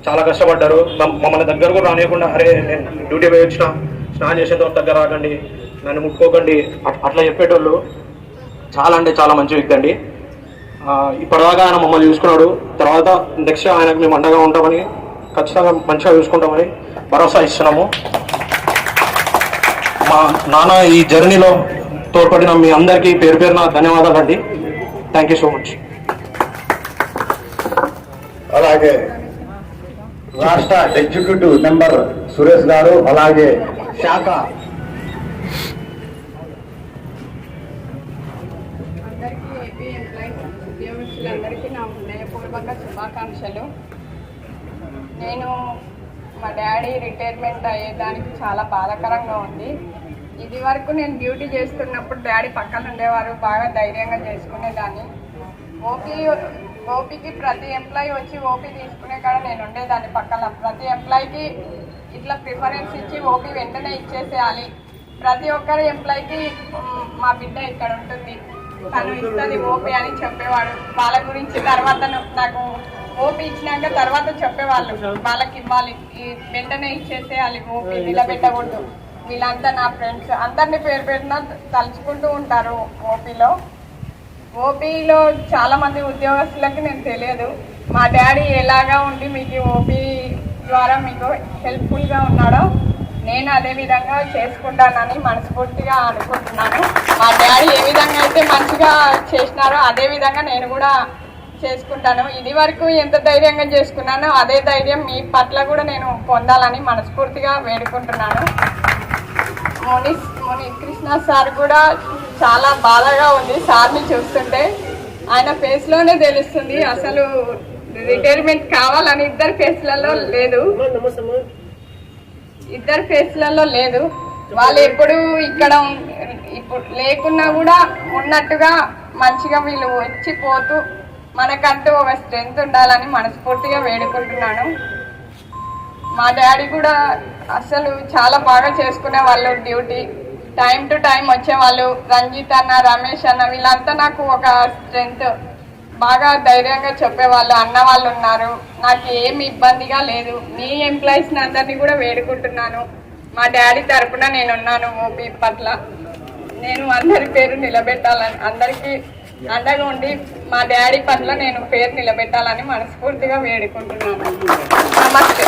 చాలా కష్టపడ్డారు. మమ్మల్ని దగ్గర కూడా రానియకుండా, అరే నేను డ్యూటీ పోయి వచ్చిన, స్నానం చేసేంత దగ్గర రాకండి, నన్ను ముట్టుకోకండి అట్లా చెప్పేటోళ్ళు. చాలా అంటే చాలా మంచి వ్యక్తి అండి. ఇప్పటిదాకా ఆయన మమ్మల్ని చూసుకున్నాడు. తర్వాత నెక్స్ట్ ఆయనకు మేము అండగా ఉంటామని, ఖచ్చితంగా మంచిగా చూసుకుంటామని భరోసా ఇస్తున్నాము. మా నాన్న ఈ జర్నీలో తోడ్పడిన మీ అందరికీ పేరు పేరున ధన్యవాదాలు అండి. Thank you so much. అలాగే రాష్ట్ర ఎగ్జిక్యూటివ్ మెంబర్ సురేష్ గారు, అలాగే శాఖ ఏపీ ఎంప్లాయీస్ ఉద్యోగస్తులందరికీ నా హృదయపూర్వక శుభాకాంక్షలు. నేను మా డాడీ రిటైర్మెంట్ అయ్యేదానికి చాలా బాధాకరంగా ఉంది. ఇది వరకు నేను డ్యూటీ చేస్తున్నప్పుడు డాడీ పక్కన ఉండేవారు, బాగా ధైర్యంగా చేసుకునేదాన్ని. ఓపీకి ప్రతి ఎంప్లాయీ వచ్చి ఓపీ తీసుకునే కాడ నేను ఉండేదాన్ని పక్కన. ప్రతి ఎంప్లాయీకి ఇట్లా ప్రిఫరెన్స్ ఇచ్చి ఓపీ వెంటనే ఇచ్చేసేయాలి. ప్రతి ఒక్కరి ఎంప్లాయీకి మా బిడ్డ ఇక్కడ ఉంటుంది, తను ఇస్తుంది ఓపీ అని చెప్పేవాడు. వాళ్ళ గురించి తర్వాత నాకు ఓపీ ఇచ్చినాక తర్వాత చెప్పేవాళ్ళు, వాళ్ళకి ఇవ్వాలి, వెంటనే ఇచ్చేసేయాలి, ఓపీ నిలబెట్టకూడదు. వీళ్ళంతా నా ఫ్రెండ్స్, అందరినీ పేరు పేరున తలుచుకుంటూ ఉంటారు. ఓపీలో చాలా మంది ఉద్యోగస్తులకి నేను తెలియదు. మా డాడీ ఎలాగా ఉండి మీకు ఓపీ ద్వారా మీకు హెల్ప్ఫుల్గా ఉన్నాడో నేను అదే విధంగా చేసుకుంటానని మనస్ఫూర్తిగా అనుకుంటున్నాను. మా డాడీ ఏ విధంగా అయితే మంచిగా చేసినారో అదే విధంగా నేను కూడా చేసుకుంటాను. ఇది వరకు ఎంత ధైర్యంగా చేసుకున్నానో అదే ధైర్యం మీ పట్ల కూడా నేను పొందాలని మనస్ఫూర్తిగా వేడుకుంటున్నాను. మునికృష్ణ సార్ కూడా చాలా బాధగా ఉంది సార్ని చూస్తుంటే. ఆయన ఫేస్లోనే తెలుస్తుంది అసలు రిటైర్మెంట్ కావాలని. ఇద్దరు ఫేస్లలో లేదు. వాళ్ళు ఎప్పుడు ఇక్కడ ఇప్పుడు లేకున్నా కూడా ఉన్నట్టుగా మంచిగా వీళ్ళు వచ్చి పోతూ మనకంటూ ఒక స్ట్రెంగ్త్ ఉండాలని మనస్ఫూర్తిగా వేడుకుంటున్నాను. మా డాడీ కూడా అసలు చాలా బాగా చేసుకునే వాళ్ళు డ్యూటీ, టైం టు టైం వచ్చేవాళ్ళు. రంజిత్ అన్న, రమేష్ అన్న వీళ్ళంతా నాకు ఒక స్ట్రెంగ్త్, బాగా ధైర్యంగా చెప్పేవాళ్ళు. అన్న వాళ్ళు ఉన్నారు, నాకు ఏమి ఇబ్బందిగా లేదు. మీ ఎంప్లాయీస్ని అందరినీ కూడా వేడుకుంటున్నాను, మా డాడీ తరపున నేనున్నాను ఓపీ పట్ల. నేను అందరి పేరు నిలబెట్టాలని, అందరికీ అండగా ఉండి మా డాడీ పట్ల నేను పేరు నిలబెట్టాలని మనస్ఫూర్తిగా వేడుకుంటున్నాను. నమస్తే.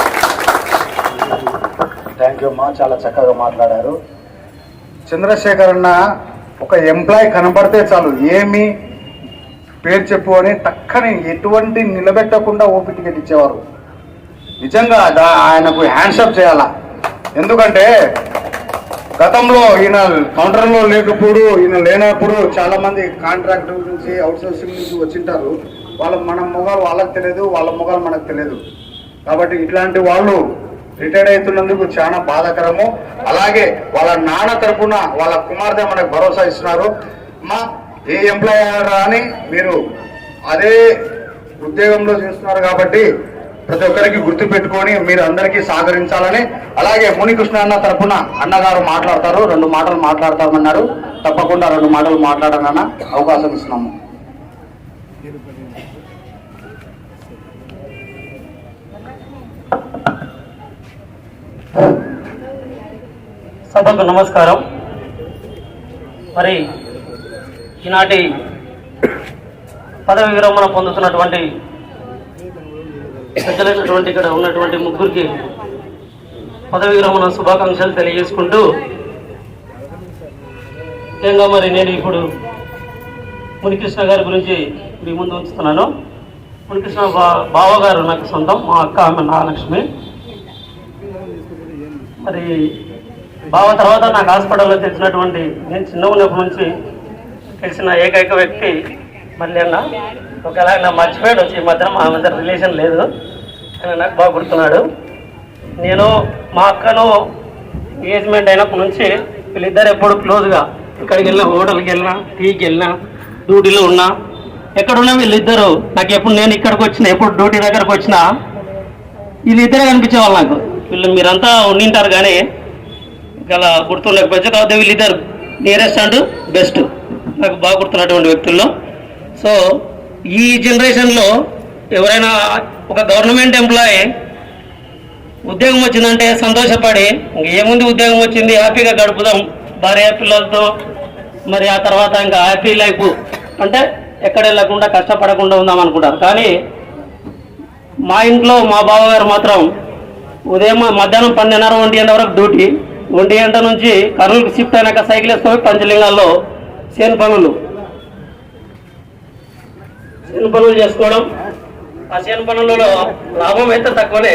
థ్యాంక్ యూ అమ్మా, చాలా చక్కగా మాట్లాడారు. చంద్రశేఖర్ అన్న ఒక ఎంప్లాయ్ కనబడితే చాలు, ఏమి పేరు చెప్పు అని టక్కని ఎటువంటి నిలబెట్టకుండా ఓపీ టికెట్ ఇచ్చేవారు. నిజంగా ఆయనకు హ్యాండ్షప్ చేయాలా. ఎందుకంటే గతంలో ఈయన కౌంటర్లో లేకపోడు, ఈయన లేనప్పుడు చాలా మంది కాంట్రాక్ట్ నుంచి అవుట్ సోర్సింగ్ నుంచి వచ్చింటారు. మన మొగాలు వాళ్ళకి తెలియదు, వాళ్ళ మొగాలు మనకు తెలియదు. కాబట్టి ఇట్లాంటి వాళ్ళు రిటైర్డ్ అవుతున్నందుకు చాలా బాధాకరము. అలాగే వాళ్ళ నాన్న తరపున వాళ్ళ కుమార్తె మనకు భరోసా ఇస్తున్నారు. అమ్మా, ఏ ఎంప్లాయ్ అయ్యారా అని మీరు అదే ఉద్యోగంలో చేస్తున్నారు కాబట్టి ప్రతి ఒక్కరికి గుర్తు పెట్టుకొని మీరు అందరికీ సహకరించాలని. అలాగే మునికృష్ణ అన్న తరపున అన్నగారు మాట్లాడతారు, 2 మాటలు మాట్లాడతామన్నారు. తప్పకుండా 2 మాటలు మాట్లాడాలన్న అవకాశం ఇస్తున్నాము. సభకు నమస్కారం. మరి ఈనాటి పదవి విరమణ పొందుతున్నటువంటి పెద్దలైనటువంటి ఇక్కడ ఉన్నటువంటి ముగ్గురికి పదవి విరమణ శుభాకాంక్షలు తెలియజేసుకుంటూ, ముఖ్యంగా మరి నేను ఇప్పుడు మునికృష్ణ గారి గురించి మీ ముందు ఉంచుతున్నాను. మునికృష్ణ బావగారు నాకు సొంతం, మా అక్క ఆమె నాగలక్ష్మి. మరి బావ తర్వాత నాకు హాస్పిటల్లో తెలిసినటువంటి, నేను చిన్న ఉన్నప్పటి నుంచి తెలిసిన ఏకైక వ్యక్తి మళ్ళీ అన్న. ఒకవేళ నా మర్చిపోయాడు వచ్చి, ఈ మధ్యన మా మధ్య రిలేషన్ లేదు, ఆయన నాకు బాగా గుర్తున్నాడు. నేను మా అక్కను ఎంగేజ్మెంట్ అయినప్పటి నుంచి వీళ్ళిద్దరు ఎప్పుడు క్లోజ్గా, ఇక్కడికి వెళ్ళినా, హోటల్కి వెళ్ళినా, టీకి వెళ్ళినా, డ్యూటీలో ఉన్నా, ఎక్కడున్నా వీళ్ళిద్దరు నాకు ఎప్పుడు, నేను ఇక్కడికి వచ్చిన ఎప్పుడు డ్యూటీ దగ్గరకు వచ్చినా వీళ్ళిద్దరే కనిపించేవాళ్ళు నాకు. వీళ్ళు మీరంతా ఉండింటారు కానీ ఇలా గుర్తుండకపోతే, కాబట్టి వీళ్ళిద్దరు నియరెస్ట్ అండ్ బెస్ట్ నాకు బాగా గుర్తున్నటువంటి వ్యక్తుల్లో. సో ఈ జనరేషన్లో ఎవరైనా ఒక గవర్నమెంట్ ఎంప్లాయీ ఉద్యోగం వచ్చిందంటే సంతోషపడి, ఏముంది ఉద్యోగం వచ్చింది హ్యాపీగా గడుపుదాం భార్య పిల్లలతో, మరి ఆ తర్వాత ఇంకా హ్యాపీ లైఫ్ అంటే ఎక్కడ వెళ్ళకుండా కష్టపడకుండా ఉందాం అనుకుంటారు. కానీ మా ఇంట్లో మా బావగారు మాత్రం ఉదయం మధ్యాహ్నం 12:30 1 గంట వరకు డ్యూటీ, 1 గంట నుంచి కర్నూలుకి షిఫ్ట్ అయినాక సైకిల్ వేసుకొని పంచలింగాల్లో చేను పనులు చేసుకోవడం. ఆ చేను పనులలో లాభం అయితే తక్కువనే,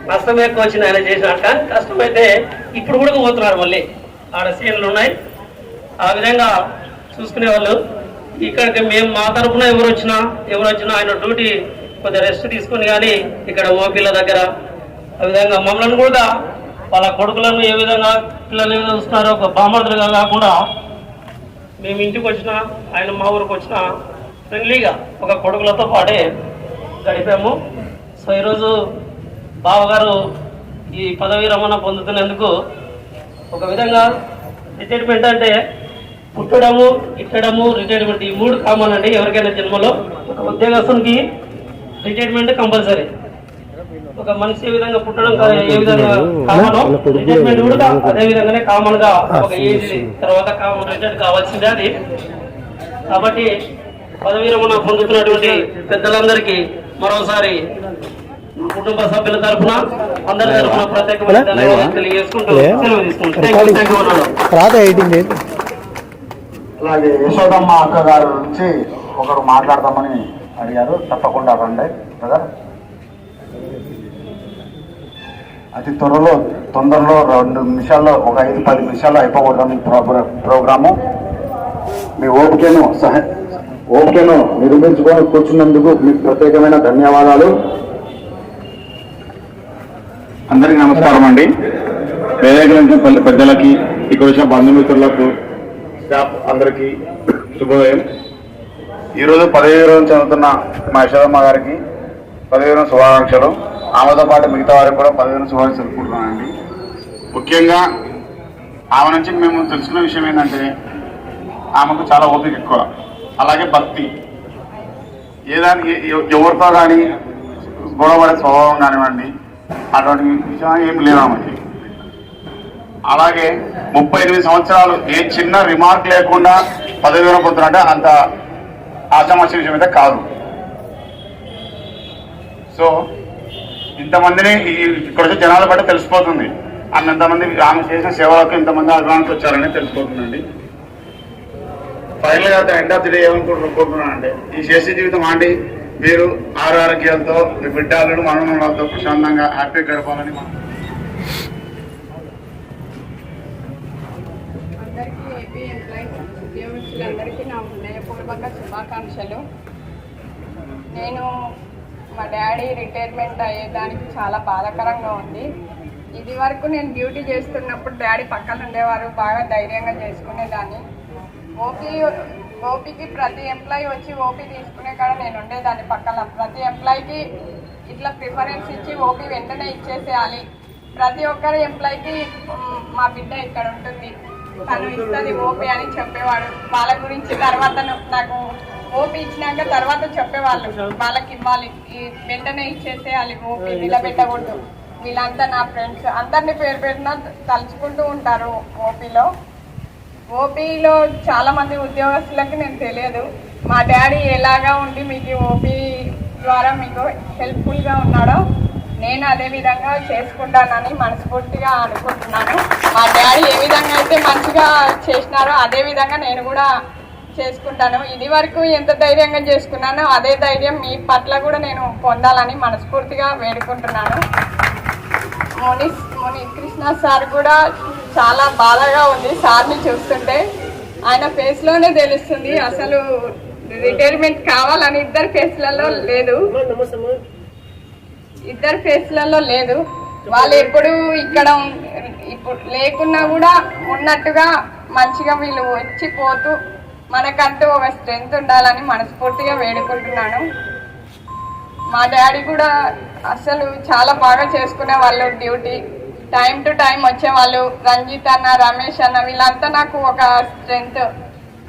నష్టం ఎక్కువ వచ్చింది ఆయన చేసినాడు. కానీ కష్టమైతే ఇప్పుడు కూడా పోతున్నారు, మళ్ళీ ఆడ చేనులు ఉన్నాయి. ఆ విధంగా చూసుకునే వాళ్ళు. ఇక్కడికి మేము మా తరఫున ఎవరు వచ్చినా ఆయన డ్యూటీ కొద్దిగా రెస్ట్ తీసుకుని కానీ ఇక్కడ ఓపీల దగ్గర ఆ విధంగా మమ్మల్ని కూడా వాళ్ళ కొడుకులను ఏ విధంగా పిల్లలు ఏ విధంగా చూస్తున్నారో, ఒక బామర్దులుగా కాకుండా మేము ఇంటికి వచ్చినా, ఆయన మా ఊరికి వచ్చినా ఫ్రెండ్లీగా ఒక కొడుకులతో పాటే గడిపాము. సో ఈరోజు బావగారు ఈ పదవి విరమణ పొందుతున్నందుకు ఒక విధంగా రిటైర్మెంట్ అంటే పుట్టడము, ఇట్టడము, రిటైర్మెంట్ ఈ 3 కామన్ అండి. ఎవరికైనా జన్మలో ఒక ఉద్యోగస్తునికి రిటైర్మెంట్ కంపల్సరీ. ఒక మనిషి ఏ విధంగా పుట్టడం ఏ విధంగా కామనో, రిటైర్మెంట్ కూడా అదే విధంగానే కామన్ గా ఒక ఏజ్ తర్వాత కామన్ రిటైర్ కావాల్సిందే అది. కాబట్టి పదవి విరమణ పొందుతున్నటువంటి పెద్దలందరికీ మరోసారి కుటుంబ సభ్యుల తరఫున అందరి తరఫున ప్రత్యేకమైన ధన్యవాదాలు తెలియజేసుకుంటూ సెలవు తీసుకుంటాం. అలాగే యశోదమ్మ అక్క గారి నుంచి ఒకరు మాట్లాడదామని అడిగారు. తప్పకుండా రండి బ్రదర్. అతి తొందరలో 2 నిమిషాల్లో, ఒక 5-10 నిమిషాల్లో అయిపోకూడదు ప్రోగ్రాము. మీ ఓపికను నిర్మించుకొని కూర్చున్నందుకు మీకు ప్రత్యేకమైన ధన్యవాదాలు. అందరికీ నమస్కారం అండి. వేదిక పెద్దలకి, ఇక్కడ వచ్చిన బంధుమిత్రులకు, స్టాఫ్ అందరికీ శుభోదయం. ఈరోజు పదవి విరమణ చెందుతున్న మా యశోదమ్మ గారికి పదవి విరమణ శుభాకాంక్షలు. ఆమెతో పాటు మిగతా వారికి కూడా పదవి విరమణ శుభాకాంక్షలు తెలుపుకుంటున్నానండి. ముఖ్యంగా ఆమె నుంచి మేము తెలుసుకున్న విషయం ఏంటంటే, ఆమెకు చాలా ఓపిక ఎక్కువ, అలాగే భక్తి. ఏదానికి ఎవరితో కానీ గొడవపడే స్వభావం కానివ్వండి, అటువంటి విషయం ఏం లేదు ఆమెకి. అలాగే 38 సంవత్సరాలు ఏ చిన్న రిమార్క్ లేకుండా పదవి విరమిపోతున్నారంటే అంత ఆషామాషి విషయం అయితే కాదు. సో ఇంతమందిని ఇక్కడ వచ్చే జనాల బట్టి తెలిసిపోతుంది అన్నంతమంది ఆమె చేసిన సేవలకు ఇంతమంది అభిమానులు వచ్చారని తెలిసిపోతుందండి. ఫైనల్గా ఎండ్ ఆఫ్ ది డే ఏమనుకుంటున్నానంటే ఈ శేష జీవితం ఆండి మీరు ఆరోగ్యాలతో మీ బిడ్డలను మనతో ప్రశాంతంగా హ్యాపీగా గడపాలని అందరికీ ఏపీ ఎంప్లాయీస్ ఉద్యోగస్తులందరికీ నా హృదయపూర్వక శుభాకాంక్షలు. నేను మా డాడీ రిటైర్మెంట్ అయ్యేదానికి చాలా బాధాకరంగా ఉంది. ఇది వరకు నేను డ్యూటీ చేస్తున్నప్పుడు డాడీ పక్కన ఉండేవారు, బాగా ధైర్యంగా చేసుకునేదాన్ని. ఓపీకి ప్రతి ఎంప్లాయీ వచ్చి ఓపీ తీసుకునే కాడ నేను ఉండేదాన్ని పక్కన. ప్రతి ఎంప్లాయీకి ఇట్లా ప్రిఫరెన్స్ ఇచ్చి ఓపీ వెంటనే ఇచ్చేసేయాలి. ప్రతి ఒక్కరి ఎంప్లాయీకి మా బిడ్డ ఇక్కడ ఉంటుంది, తను ఇస్తుంది ఓపీ అని చెప్పేవాడు. వాళ్ళ గురించి తర్వాత నాకు ఓపీ ఇచ్చినాక తర్వాత చెప్పేవాళ్ళు వాళ్ళకి ఇవ్వాలి, వెంటనే ఇచ్చేసేయాలి, ఓపీ నిలబెట్టకూడదు. వీళ్ళంతా నా ఫ్రెండ్స్, అందరినీ పేరు పేరున తలుచుకుంటూ ఉంటారు. ఓపీలో చాలా మంది ఉద్యోగస్తులకి నేను తెలియదు. మా డాడీ ఎలాగా ఉండి మీకు ఓపీ ద్వారా మీకు హెల్ప్ఫుల్గా ఉన్నాడో నేను అదే విధంగా చేసుకుంటానని మనస్ఫూర్తిగా అనుకుంటున్నాను. మా డాడీ ఏ విధంగా అయితే మంచిగా చేసినారో అదే విధంగా నేను కూడా చేసుకుంటాను. ఇది వరకు ఎంత ధైర్యంగా చేసుకున్నానో అదే ధైర్యం మీ పట్ల కూడా నేను పొందాలని మనస్ఫూర్తిగా వేడుకుంటున్నాను. మునికృష్ణ సార్ కూడా చాలా బాధగా ఉంది సార్ని చూస్తుంటే. ఆయన ఫేస్లోనే తెలుస్తుంది అసలు రిటైర్మెంట్ కావాలని. ఇద్దరు ఫేస్లలో లేదు. వాళ్ళు ఎప్పుడు ఇక్కడ ఇప్పుడు లేకున్నా కూడా ఉన్నట్టుగా మంచిగా వీళ్ళు వచ్చి పోతూ మనకంటూ ఒక స్ట్రెంగ్త్ ఉండాలని మనస్ఫూర్తిగా వేడుకుంటున్నాను. మా డాడీ కూడా అసలు చాలా బాగా చేసుకునే వాళ్ళు డ్యూటీ, టైం టు టైం వచ్చేవాళ్ళు. రంజిత్ అన్న, రమేష్ అన్న వీళ్ళంతా నాకు ఒక స్ట్రెంగ్త్,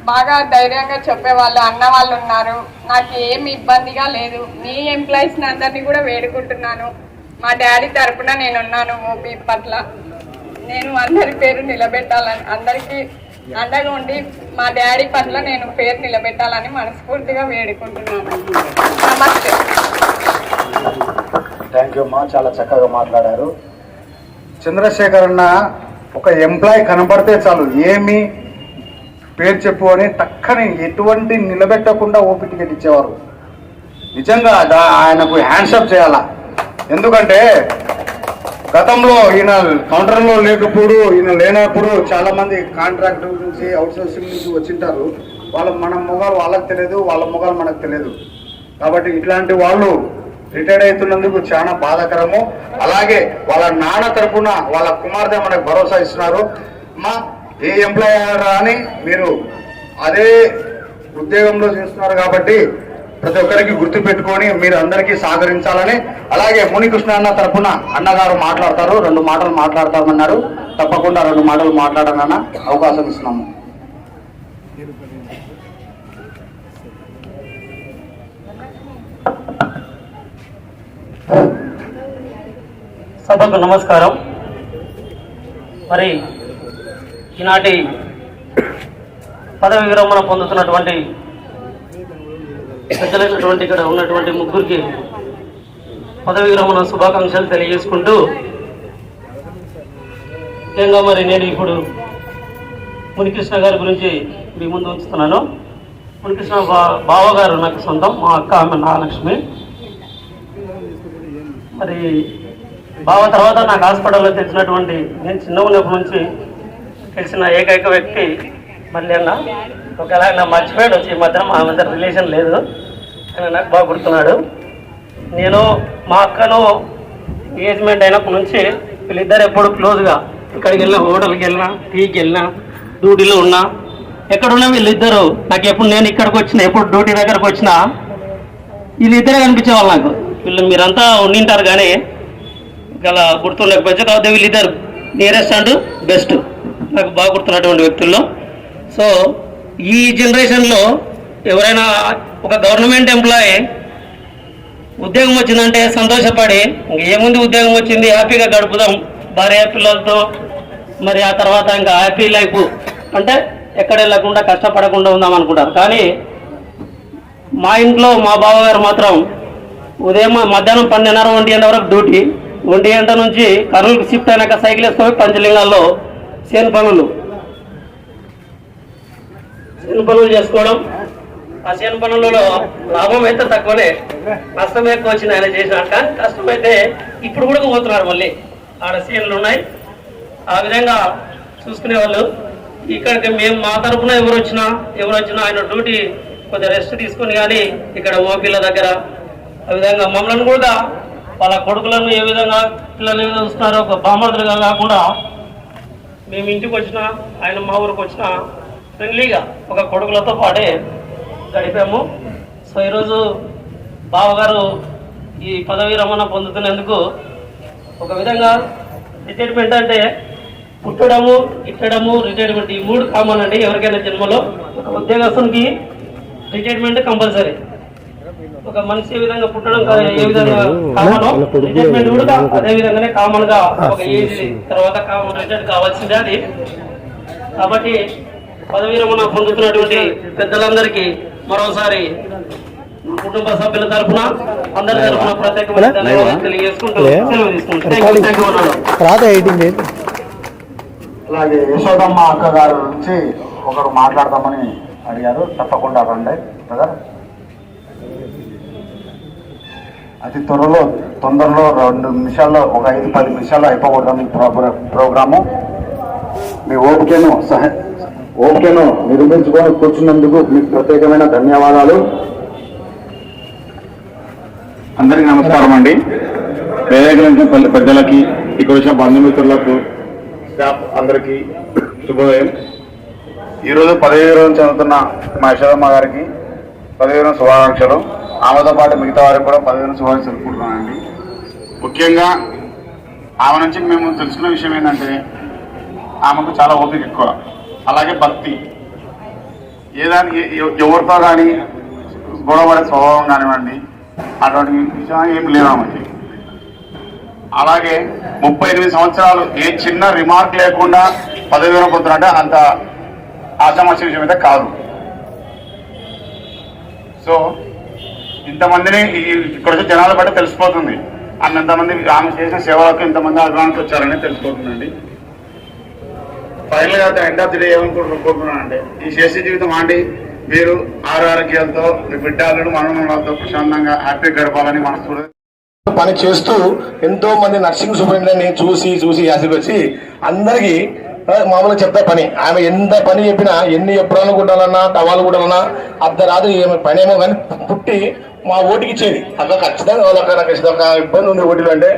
బాగా ధైర్యంగా చెప్పేవాళ్ళు. అన్న వాళ్ళు ఉన్నారు, నాకు ఏమి ఇబ్బందిగా లేదు. మీ ఎంప్లాయీస్ని అందరినీ కూడా వేడుకుంటున్నాను. మా డాడీ తరఫున నేనున్నాను. ఓపీ పట్ల నేను అందరి పేరు నిలబెట్టాలని, అందరికీ అండగా ఉండి మా డాడీ పట్ల నేను పేరు నిలబెట్టాలని మనస్ఫూర్తిగా వేడుకుంటున్నాను. నమస్తే. థ్యాంక్ యూ అమ్మా, చాలా చక్కగా మాట్లాడారు. చంద్రశేఖర్ అన్న ఒక ఎంప్లాయీ కనబడితే చాలు ఏమి పేరు చెప్పు అని టక్కని ఎటువంటి నిలబెట్టకుండా ఓపీ టికెట్ ఇచ్చేవారు. నిజంగా ఆయనకు హ్యాండ్షాప్ చేయాలా. ఎందుకంటే గతంలో ఈయన కౌంటర్లో లేకపోడు, ఈయన లేనప్పుడు చాలా మంది కాంట్రాక్ట్ నుంచి అవుట్ సోర్సింగ్ నుంచి వచ్చింటారు. మన మొగాలు వాళ్ళకి తెలియదు, వాళ్ళ మొగాలు మనకు తెలియదు. కాబట్టి ఇట్లాంటి వాళ్ళు రిటైర్డ్ అవుతున్నందుకు చాలా బాధాకరము. అలాగే వాళ్ళ నాన్న తరఫున వాళ్ళ కుమార్తె మనకు భరోసా ఇస్తున్నారు. అమ్మా ఏ ఎంప్లాయీ అని మీరు అదే ఉద్యోగంలో చేస్తున్నారు కాబట్టి ప్రతి ఒక్కరికి గుర్తు పెట్టుకొని మీరు అందరికీ సహకరించాలని. అలాగే మునికృష్ణ అన్న తరఫున అన్నగారు మాట్లాడతారు, 2 మాటలు మాట్లాడతామన్నారు. తప్పకుండా 2 మాటలు మాట్లాడాలన్న అవకాశం ఇస్తున్నాము. సభకు నమస్కారం. మరి ఈనాటి పదవి విరమణ పొందుతున్నటువంటి పెద్దలైనటువంటి ఇక్కడ ఉన్నటువంటి ముగ్గురికి పదవి విరమణ శుభాకాంక్షలు తెలియజేసుకుంటూ, ముఖ్యంగా మరి నేను ఇప్పుడు మునికృష్ణ గారి గురించి మీ ముందు ఉంచుతున్నాను. మునికృష్ణ బావగారు నాకు సొంతం, మా అక్క ఆమె నాగలక్ష్మి. మరి బావ తర్వాత నాకు హాస్పిటల్లో తెలిసినటువంటి, నేను చిన్న ఉన్నప్పటి నుంచి తెలిసిన ఏకైక వ్యక్తి మళ్ళీ అన్న. ఒకవేళ ఆయన మర్చిపోయాడు వచ్చి ఈ మధ్యన మా మధ్య రిలేషన్ లేదు, ఆయన నాకు బాగా గుర్తున్నాడు. నేను మా అక్కను ఎంగేజ్మెంట్ అయినప్పటి నుంచి వీళ్ళిద్దరు ఎప్పుడు క్లోజ్గా ఇక్కడికి వెళ్ళినా, హోటల్కి వెళ్ళినా, టీకి వెళ్ళినా, డ్యూటీలో ఉన్నా, ఎక్కడున్నా వీళ్ళిద్దరు నాకు ఎప్పుడు, నేను ఇక్కడికి వచ్చినా, ఎప్పుడు డ్యూటీ దగ్గరకు వచ్చినా వీళ్ళిద్దరే కనిపించేవాళ్ళు నాకు. వీళ్ళు మీరంతా ఉండింటారు కానీ ఇలా గుర్తుండకపోతే, కాబట్టి వీళ్ళిద్దరు నియరెస్ట్ అండ్ బెస్ట్ నాకు బాగా గుర్తున్నటువంటి వ్యక్తుల్లో. సో ఈ జనరేషన్లో ఎవరైనా ఒక గవర్నమెంట్ ఎంప్లాయీ ఉద్యోగం వచ్చిందంటే సంతోషపడి ఏముంది ఉద్యోగం వచ్చింది హ్యాపీగా గడుపుదాం భార్య పిల్లలతో మరి ఆ తర్వాత ఇంకా హ్యాపీ లైఫ్ అంటే ఎక్కడ వెళ్ళకుండా కష్టపడకుండా ఉందాం అనుకుంటారు. కానీ మా ఇంట్లో మా బావగారు మాత్రం ఉదయం మధ్యాహ్నం 12:30 1 గంట వరకు డ్యూటీ, 1 గంట నుంచి కర్నూలుకి షిఫ్ట్ అయినాక సైకిల్ వేసుకొని పంచలింగాల్లో చేను పనులు చేసుకోవడం. ఆ చేను పనులలో లాభం అయితే తక్కువనే, నష్టం ఎక్కువ వచ్చింది ఆయన చేసినాడు. కానీ కష్టం అయితే ఇప్పుడు కూడా పోతున్నారు. మళ్ళీ ఆడ సీన్లు ఉన్నాయి. ఆ విధంగా చూసుకునే వాళ్ళు. ఇక్కడికి మేము మా తరఫున ఎవరు వచ్చినా ఆయన డ్యూటీ కొద్దిగా రెస్ట్ తీసుకుని కానీ ఇక్కడ ఓపీల దగ్గర ఆ విధంగా మమ్మల్ని కూడా వాళ్ళ కొడుకులను ఏ విధంగా పిల్లలు చూస్తున్నారో ఒక బామర్దులుగా కాకుండా మేము ఇంటికి వచ్చినా ఆయన మా ఊరికి వచ్చినా ఫ్రెండ్లీగా ఒక కొడుకులతో పాటే గడిపాము. సో ఈరోజు బావగారు ఈ పదవీ రమణ పొందుతున్నందుకు ఒక విధంగా రిటైర్మెంట్ అంటే పుట్టడము, ఇట్టడము, రిటైర్మెంట్ ఈ 3 కామన్ అండి. ఎవరికైనా జన్మలో ఒక ఉద్యోగస్తునికి రిటైర్మెంట్ కంపల్సరీ. ఒక మనిషి ఏ విధంగా పుట్టడం ఏ విధంగా కామన్, రిటైర్మెంట్ కూడా అదే విధంగానే కామన్ గా ఒక ఏజ్ తర్వాత కామన్ రిటైర్ కావాల్సిందే అది. కాబట్టి పదవీ రమణ పొందుతున్నటువంటి పెద్దలందరికీ మరోసారి కుటుంబ సభ్యుల తరఫున అందరి తరఫున ప్రత్యేకమైన ధన్యవాదాలు తెలియజేసుకుంటూ సెలవు తీసుకుంటాం. అలాగే యశోదమ్మ అక్క గారి నుంచి ఒకరు మాట్లాడదామని అడిగారు. తప్పకుండా రండి బ్రదర్. అతి తొందరలో 2 నిమిషాల్లో ఒక 5-10 నిమిషాల్లో అయిపోకూడదాం ఈ ప్రోగ్రాము. మీ ఓపికను నిరూపించుకొని కూర్చున్నందుకు మీకు ప్రత్యేకమైన ధన్యవాదాలు. అందరికీ నమస్కారం అండి. వేదిక పెద్దలకి, ఇక్కడ వచ్చిన బంధుమిత్రులకు, స్టాఫ్ అందరికీ శుభోదయం. ఈరోజు 10వ రోజు చదువుతున్న మా యశోదమ్మ గారికి 10వ రోజు శుభాకాంక్షలు. ఆమెతో పాటు మిగతా వారికి కూడా 10వ రోజు శుభాకాంక్షలు తెలుపుకుంటున్నానండి. ముఖ్యంగా ఆమె నుంచి మేము తెలుసుకున్న విషయం ఏంటంటే ఆమెకు చాలా ఓపిక ఎక్కువ, అలాగే భక్తి. ఎవరితో కానీ గొడవపడే స్వభావం కానివ్వండి, అటువంటి విషయం ఏం లేదు ఆమెకి. అలాగే 38 సంవత్సరాలు ఏ చిన్న రిమార్క్ లేకుండా 10వ రోజు పొందుతుంటే అంత ఆశామాషి విషయం అయితే కాదు. సో ఇంతమందిని ఇక్కడ వచ్చే జనాల బట్టి తెలిసిపోతుంది. ఎంతమంది ఆమె చేసిన సేవలకు ఇంతమంది అభిమానులు వచ్చారని తెలిసిపోతుందండి. ఫైనల్గా ఎండ్ ఆఫ్ ది డే ఏమనుకుంటున్నానంటే ఈ శేష జీవితం ఆండి మీరు ఆరోగ్యాలతో మీ బిడ్డలను మనతో ప్రశాంతంగా హ్యాపీగా గడపాలని మనస్ఫూర్తి పని చేస్తూ ఎంతో మంది నర్సింగ్ సూపరింటెండెంట్ చూసి ఆశీర్వచ్చి అందరికీ మామూలుగా చెప్తా పని. ఆమె ఎంత పని చెప్పినా, ఎన్ని ఎప్పుడాలు కుట్టాలన్నా, టవాలు కుట్టాలన్నా అర్ధరాత్రి పని ఏమో కానీ పుట్టి మా ఓటికి ఇచ్చేది. అక్కడ ఖచ్చితంగా ఖచ్చితంగా ఇబ్బంది ఉంది ఓటీలు అంటే.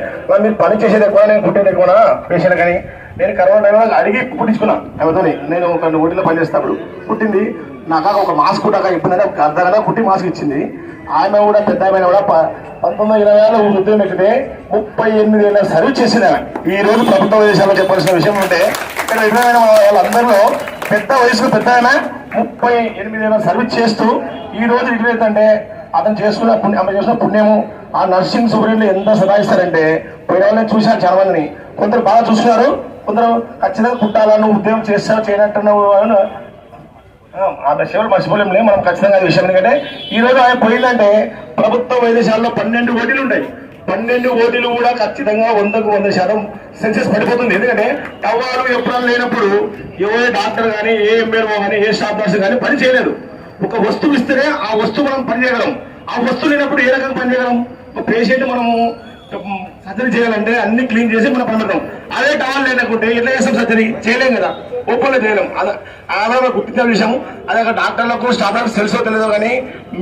మీరు పని చేసేది ఎక్కువ, నేను కుట్టేది ఎక్కువనా పేషెంట్. కానీ నేను కరోనా టైంలో అడిగి పుట్టించుకున్నా ఆమెతో. నేను ఒక ఓటీలో పనిచేస్తాప్పుడు పుట్టింది. నాకు ఒక మాస్క్ కుట్టాక ఇబ్బంది ఒక అర్ధగంట కుట్టి మాస్క్ ఇచ్చింది. ఆమె కూడా పెద్ద ఆమె కూడా 1920 ఉద్యోగం పెట్టితే 38 ఏళ్ళ సర్వీస్ చేసింది ఆమె. ఈ రోజు ప్రభుత్వ విదేశాల్లో చెప్పాల్సిన విషయం ఉంటే ఇక్కడ విధమైన వాళ్ళందరిలో పెద్ద వయసులో పెద్ద ఆమె 38 ఏళ్ళ సర్వీస్ చేస్తూ ఈ రోజు రిటైర్ అంటే అతను చేసుకున్న ఆమె చేసిన పుణ్యము. ఆ నర్సింగ్ సూపరింటెండెంట్ ఎంత సదాయిస్తారంటే పోయిన వాళ్ళని చూశాను చాలా మందిని. కొందరు బాగా చూస్తున్నారు, కొందరు ఖచ్చితంగా కుట్టాలను ఉద్యోగం చేస్తారు చేయనట్టున్నావు. ఆ విషయాలు మర్చిపోలేంలే మనం ఖచ్చితంగా ఈ విషయం. ఎందుకంటే ఈ రోజు ఆయన పోయిందంటే ప్రభుత్వ వైద్యశాలలో 12 ఓటీలు ఉంటాయి. 12 ఓటీలు కూడా ఖచ్చితంగా 100కు 100% సెన్సెస్ పడిపోతుంది. ఎందుకంటే టవాలు ఎప్పుడన్నా లేనప్పుడు ఏ డాక్టర్ కానీ, ఏ ఎంబీఆర్ఓ కానీ, ఏ స్టాఫ్ నర్స్ కానీ పని చేయలేదు. ఒక వస్తువు ఇస్తేనే ఆ వస్తువు మనం పని చేయగలం. ఆ వస్తువు లేనప్పుడు ఏ రకంగా పని చేయగలం? ఒక పేషెంట్ మనము సర్జరీ చేయాలంటే అన్ని క్లీన్ చేసి మనం పని పెడతాం. అదే టవాల్ లేకుంటే ఎట్లా చేస్తాం? సర్జరీ చేయలేం కదా, ఓపెన్లో చేయలేం. ఆధారంగా గుర్తించిన విషయం. అదే డాక్టర్లకు స్టాఫ్ డాక్టర్స్ తెలుసో తెలియదో కానీ